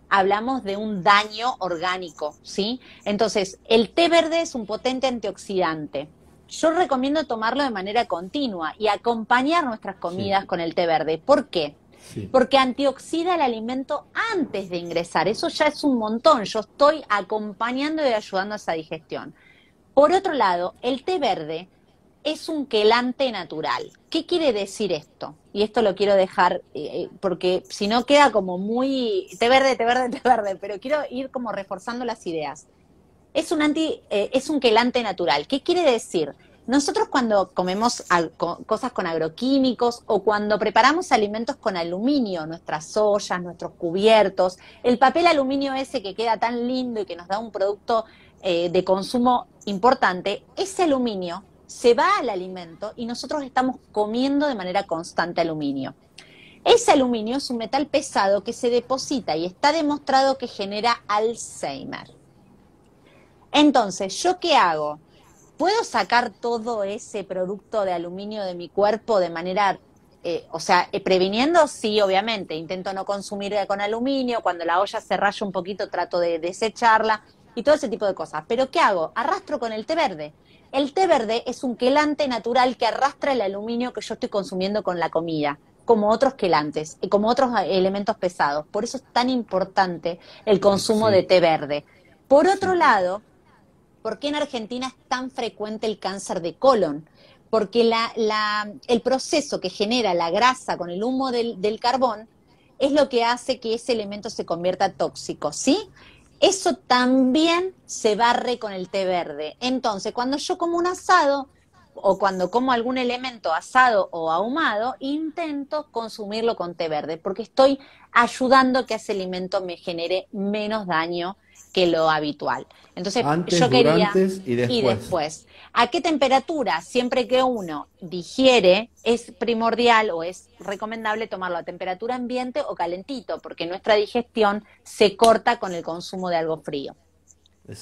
hablamos de un daño orgánico, ¿sí? Entonces, el té verde es un potente antioxidante. Yo recomiendo tomarlo de manera continua y acompañar nuestras Sí, comidas con el té verde. ¿Por qué? sí, Porque antioxida el alimento antes de ingresar. Eso ya es un montón. Yo estoy acompañando y ayudando a esa digestión. Por otro lado, el té verde es un quelante natural. ¿Qué quiere decir esto? Y esto lo quiero dejar, porque si no queda como muy té verde, té verde, té verde, pero quiero ir como reforzando las ideas. Es un quelante natural. ¿Qué quiere decir? Nosotros cuando comemos cosas con agroquímicos o cuando preparamos alimentos con aluminio, nuestras ollas, nuestros cubiertos, el papel aluminio ese que queda tan lindo y que nos da un producto de consumo importante, ese aluminio se va al alimento y nosotros estamos comiendo de manera constante aluminio. Ese aluminio es un metal pesado que se deposita y está demostrado que genera Alzheimer. Entonces, ¿yo qué hago? ¿Puedo sacar todo ese producto de aluminio de mi cuerpo de manera, previniendo? Sí, obviamente. Intento no consumir con aluminio. Cuando la olla se raya un poquito, trato de desecharla y todo ese tipo de cosas. ¿Pero qué hago? Arrastro con el té verde. El té verde es un quelante natural que arrastra el aluminio que yo estoy consumiendo con la comida, como otros quelantes, como otros elementos pesados. Por eso es tan importante el consumo de sí, té verde. Por otro sí. lado, ¿por qué en Argentina es tan frecuente el cáncer de colon? Porque el proceso que genera la grasa con el humo del carbón es lo que hace que ese elemento se convierta tóxico, ¿sí? Eso también se barre con el té verde. Entonces, cuando yo como un asado o cuando como algún elemento asado o ahumado, intento consumirlo con té verde, porque estoy ayudando a que ese alimento me genere menos daño que lo habitual. Entonces, Antes, yo quería, durante y y después. después, ¿a qué temperatura? Siempre que uno digiere, es primordial o es recomendable tomarlo a temperatura ambiente o calentito, porque nuestra digestión se corta con el consumo de algo frío.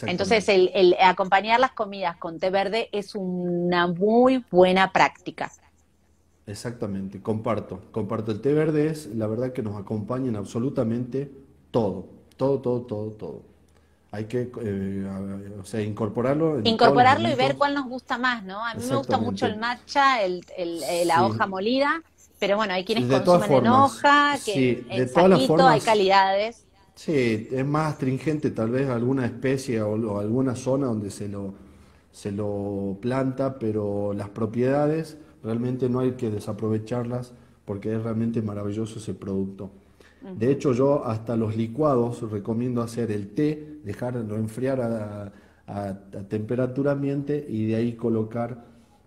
Entonces, Exactamente. el acompañar las comidas con té verde es una muy buena práctica. Exactamente, comparto. El té verde es, la verdad que nos acompaña en absolutamente todo, todo, todo, todo, todo. Hay que, o sea, incorporarlo en todos los Incorporarlo y ver momentos. cuál nos gusta más, ¿no? A mí me gusta mucho el Exactamente. matcha, la hoja Sí, molida, pero bueno, hay quienes de todas consumen en formas, hoja, que sí, de en todas las saquito, hay formas, calidades. sí, es más astringente tal vez alguna especie o alguna zona donde se lo planta, pero las propiedades realmente no hay que desaprovecharlas porque es realmente maravilloso ese producto. De Ujú. hecho, yo hasta los licuados recomiendo hacer el té, dejarlo enfriar a temperatura ambiente y de ahí colocar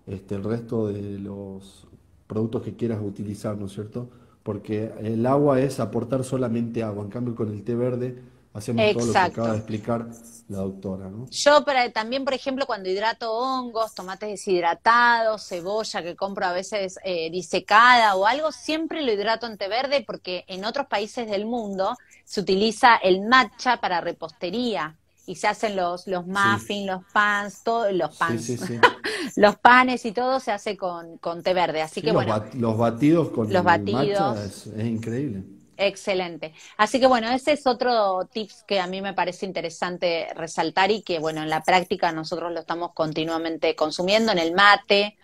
el resto de los productos que quieras utilizar, ¿no es cierto? Porque el agua es aportar solamente agua, en cambio con el té verde hacemos todo lo que acaba de Exacto. explicar la doctora, ¿no? Yo también, por ejemplo, cuando hidrato hongos, tomates deshidratados, cebolla que compro a veces disecada o algo, siempre lo hidrato en té verde porque en otros países del mundo se utiliza el matcha para repostería y se hacen los Sí, muffins, los pans, todo, los sí, sí, pans, sí. los panes y todo se hace con té verde. Así Sí, que bueno, los batidos con los el matcha batidos. es increíble. Excelente. Así que bueno, ese es otro tips que a mí me parece interesante resaltar y que bueno, en la práctica nosotros lo estamos continuamente consumiendo en el mate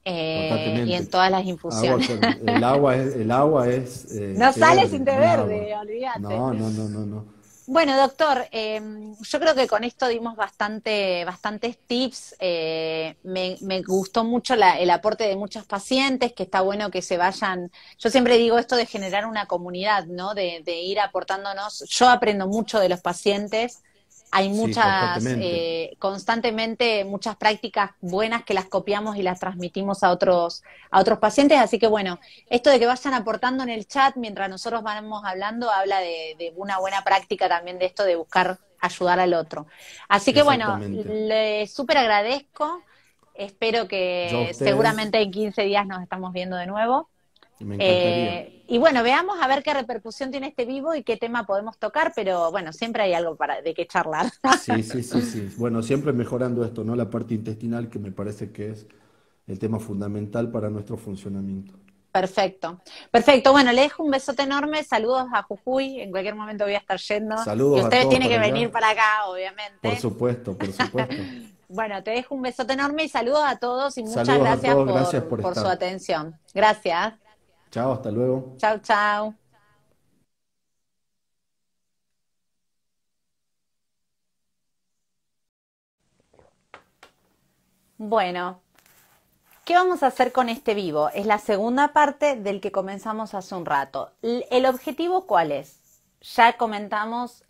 y en Totalmente. todas las infusiones. El agua es No té sale verde, sin té no es agua. verde, olvídate. No, no, no, no, no. Bueno, doctor, yo creo que con esto dimos bastantes tips. Me gustó mucho el aporte de muchos pacientes, que está bueno que se vayan. Yo siempre digo esto de generar una comunidad, ¿no? De ir aportándonos. Yo aprendo mucho de los pacientes. Hay Sí, muchas, constantemente. constantemente muchas prácticas buenas que las copiamos y las transmitimos a otros pacientes. Así que bueno, esto de que vayan aportando en el chat mientras nosotros vamos hablando habla de una buena práctica también de esto de buscar ayudar al otro. Así que bueno, Exactamente. le súper agradezco. Espero Yo a que ustedes seguramente en 15 días nos estamos viendo de nuevo. me encantaría. Y bueno, veamos a ver qué repercusión tiene este vivo y qué tema podemos tocar, pero bueno, siempre hay algo de qué charlar. Sí, sí, sí, sí. Bueno, siempre mejorando esto, ¿no? La parte intestinal que me parece que es el tema fundamental para nuestro funcionamiento. Perfecto, perfecto. Bueno, le dejo un besote enorme, saludos a Jujuy, en cualquier momento voy a estar yendo y Saludos a ustedes todos tienen para que venir allá. para acá, Por obviamente. supuesto, por supuesto. Bueno, te dejo un besote enorme y saludos a todos y muchas Saludos a gracias todos, gracias por por su estar. atención. Gracias. Chao, hasta luego. Chau, chau. Bueno, ¿qué vamos a hacer con este vivo? Es la segunda parte del que comenzamos hace un rato. ¿El objetivo cuál es? Ya comentamos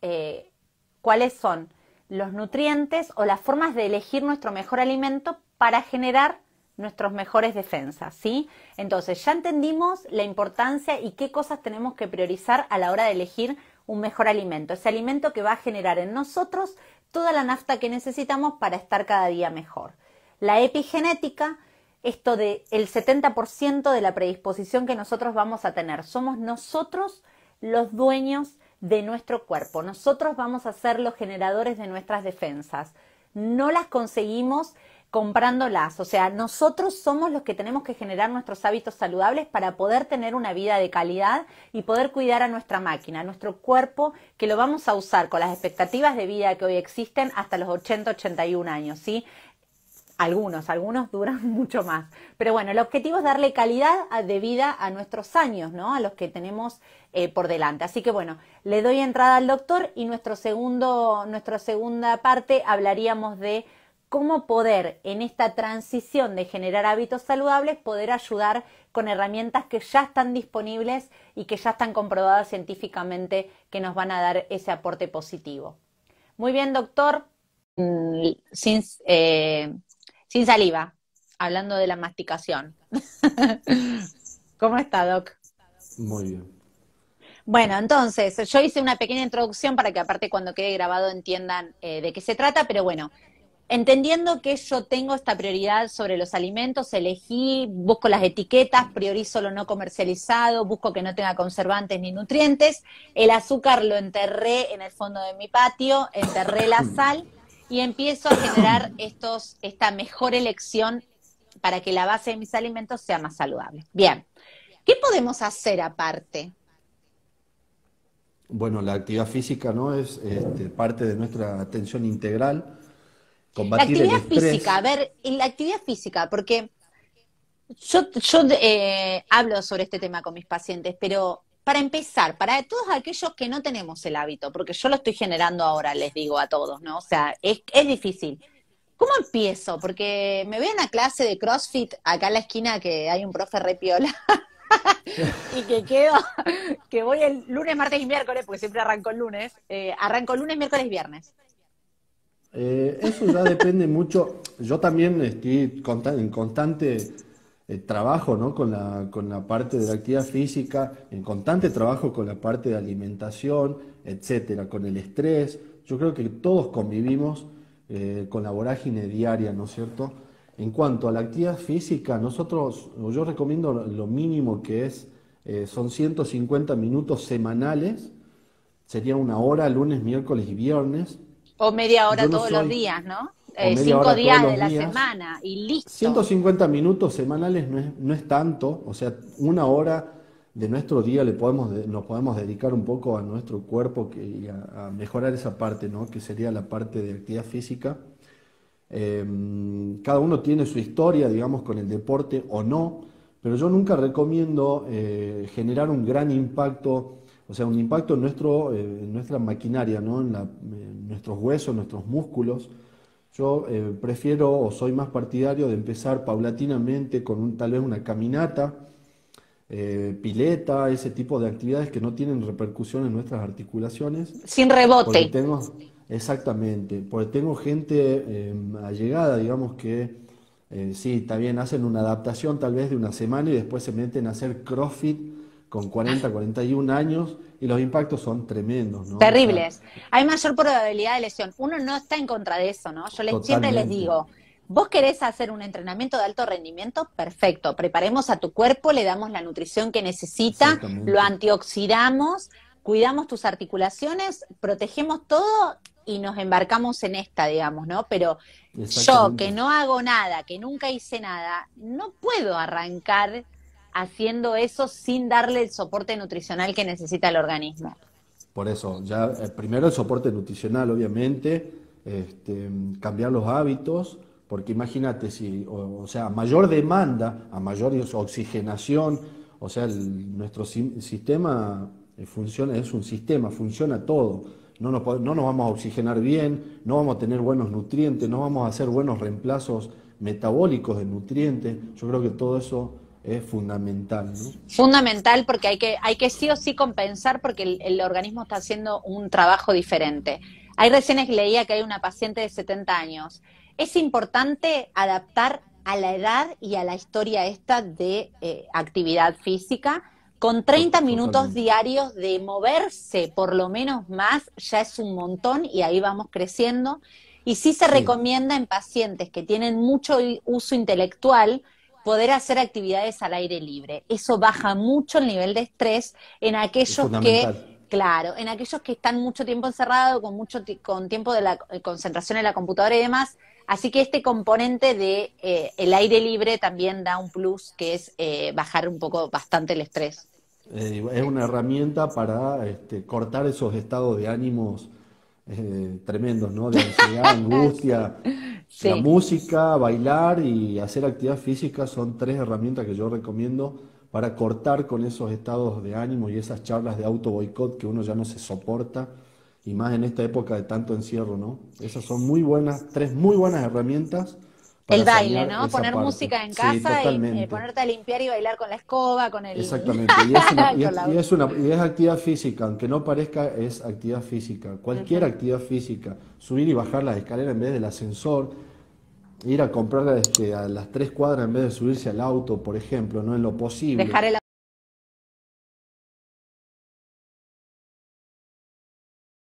cuáles son los nutrientes o las formas de elegir nuestro mejor alimento para generar nuestras mejores defensas, ¿sí? Entonces ya entendimos la importancia y qué cosas tenemos que priorizar a la hora de elegir un mejor alimento. Ese alimento que va a generar en nosotros toda la nafta que necesitamos para estar cada día mejor. La epigenética, esto de el 70% de la predisposición que nosotros vamos a tener. Somos nosotros los dueños de nuestro cuerpo. Nosotros vamos a ser los generadores de nuestras defensas. No las conseguimos comprándolas. O sea, nosotros somos los que tenemos que generar nuestros hábitos saludables para poder tener una vida de calidad y poder cuidar a nuestra máquina, a nuestro cuerpo, que lo vamos a usar con las expectativas de vida que hoy existen hasta los 80, 81 años, ¿sí? Algunos duran mucho más. Pero bueno, el objetivo es darle calidad de vida a nuestros años, ¿no? A los que tenemos por delante. Así que bueno, le doy entrada al doctor y nuestra segunda parte hablaríamos de cómo poder en esta transición de generar hábitos saludables poder ayudar con herramientas que ya están disponibles y que ya están comprobadas científicamente que nos van a dar ese aporte positivo. Muy bien, doctor. Sin, sin saliva, hablando de la masticación. ¿Cómo está, Doc? Muy bien. Bueno, entonces, yo hice una pequeña introducción para que aparte cuando quede grabado entiendan de qué se trata, pero bueno, entendiendo que yo tengo esta prioridad sobre los alimentos, elegí, busco las etiquetas, priorizo lo no comercializado, busco que no tenga conservantes ni nutrientes, el azúcar lo enterré en el fondo de mi patio, enterré la sal y empiezo a generar esta mejor elección para que la base de mis alimentos sea más saludable. Bien, ¿qué podemos hacer aparte? Bueno, la actividad física, ¿no? Es parte de nuestra atención integral, La combatir el actividad física, a estrés. ver, en la actividad física, porque yo hablo sobre este tema con mis pacientes, pero para empezar, para todos aquellos que no tenemos el hábito, porque yo lo estoy generando ahora, les digo a todos, ¿no? O sea, es difícil. ¿Cómo empiezo? Porque me veo en una clase de CrossFit acá en la esquina que hay un profe re piola y que voy el lunes, martes y miércoles, porque siempre arranco el lunes, arranco lunes, miércoles y viernes. Eso ya depende mucho. Yo también estoy en constante trabajo, ¿no? con la parte de la actividad física, en constante trabajo con la parte de alimentación, etcétera, con el estrés. Yo creo que todos convivimos con la vorágine diaria, ¿no es cierto? En cuanto a la actividad física, nosotros, o yo recomiendo lo mínimo que es, son 150 minutos semanales, sería una hora lunes, miércoles y viernes. O media hora Yo no todos los soy, días, ¿no? o media Cinco hora todos días de los la días. semana y listo. 150 minutos semanales no es tanto, o sea, una hora de nuestro día nos podemos dedicar un poco a nuestro cuerpo y a mejorar esa parte, ¿no? Que sería la parte de actividad física. Cada uno tiene su historia, digamos, con el deporte o no, pero yo nunca recomiendo generar un gran impacto, o sea, un impacto en nuestra maquinaria, ¿no? En nuestros huesos, nuestros músculos. Yo prefiero o soy más partidario de empezar paulatinamente con tal vez una caminata, pileta, ese tipo de actividades que no tienen repercusión en nuestras articulaciones, Sin porque rebote. exactamente, porque tengo gente allegada, digamos, que sí, está bien, hacen una adaptación tal vez de una semana y después se meten a hacer CrossFit con 40, 41 años y los impactos son tremendos, ¿no? O sea, Terribles. Hay mayor probabilidad de lesión. Uno no está en contra de eso, ¿no? Siempre les totalmente, digo, vos querés hacer un entrenamiento de alto rendimiento, perfecto. Preparemos a tu cuerpo, le damos la nutrición que necesita, lo exactamente, antioxidamos, cuidamos tus articulaciones, protegemos todo y nos embarcamos en esta, digamos, ¿no? Pero yo que exactamente. no hago nada, que nunca hice nada, no puedo arrancar haciendo eso sin darle el soporte nutricional que necesita el organismo. Por eso, ya primero el soporte nutricional, obviamente, cambiar los hábitos, porque imagínate si, o sea, a mayor demanda, a mayor oxigenación, o sea, nuestro sistema funciona, es un sistema, funciona todo. No nos vamos a oxigenar bien, no vamos a tener buenos nutrientes, no vamos a hacer buenos reemplazos metabólicos de nutrientes. Yo creo que todo eso es fundamental, ¿no? Fundamental porque hay que sí o sí compensar porque el organismo está haciendo un trabajo diferente. Hay recién leía que hay una paciente de 70 años. Es importante adaptar a la edad y a la historia esta de actividad física. Con 30 minutos Totalmente. diarios de moverse, por lo menos más, ya es un montón y ahí vamos creciendo. Y sí se Sí. recomienda en pacientes que tienen mucho uso intelectual poder hacer actividades al aire libre. Eso baja mucho el nivel de estrés en Es aquellos que, fundamental. claro, en aquellos que están mucho tiempo encerrados, con tiempo de la concentración en la computadora y demás. Así que este componente de el aire libre también da un plus que es bajar un poco bastante el estrés. Es una herramienta para cortar esos estados de ánimos tremendos, ¿no? De ansiedad, Sí, angustia. La sí. música, bailar y hacer actividad física son tres herramientas que yo recomiendo para cortar con esos estados de ánimo y esas charlas de auto boicot que uno ya no se soporta, y más en esta época de tanto encierro, ¿no? Esas son muy buenas, tres muy buenas herramientas El para baile, sanear ¿no? esa Poner parte. música en Sí, casa y totalmente. ponerte a limpiar y bailar con la escoba, con el... Exactamente, y es una, con la... y es actividad física, aunque no parezca, es actividad física. Cualquier Ujú. actividad física, subir y bajar las escaleras en vez del ascensor, ir a comprar a las 3 cuadras en vez de subirse al auto, por ejemplo, no en lo posible. Dejar el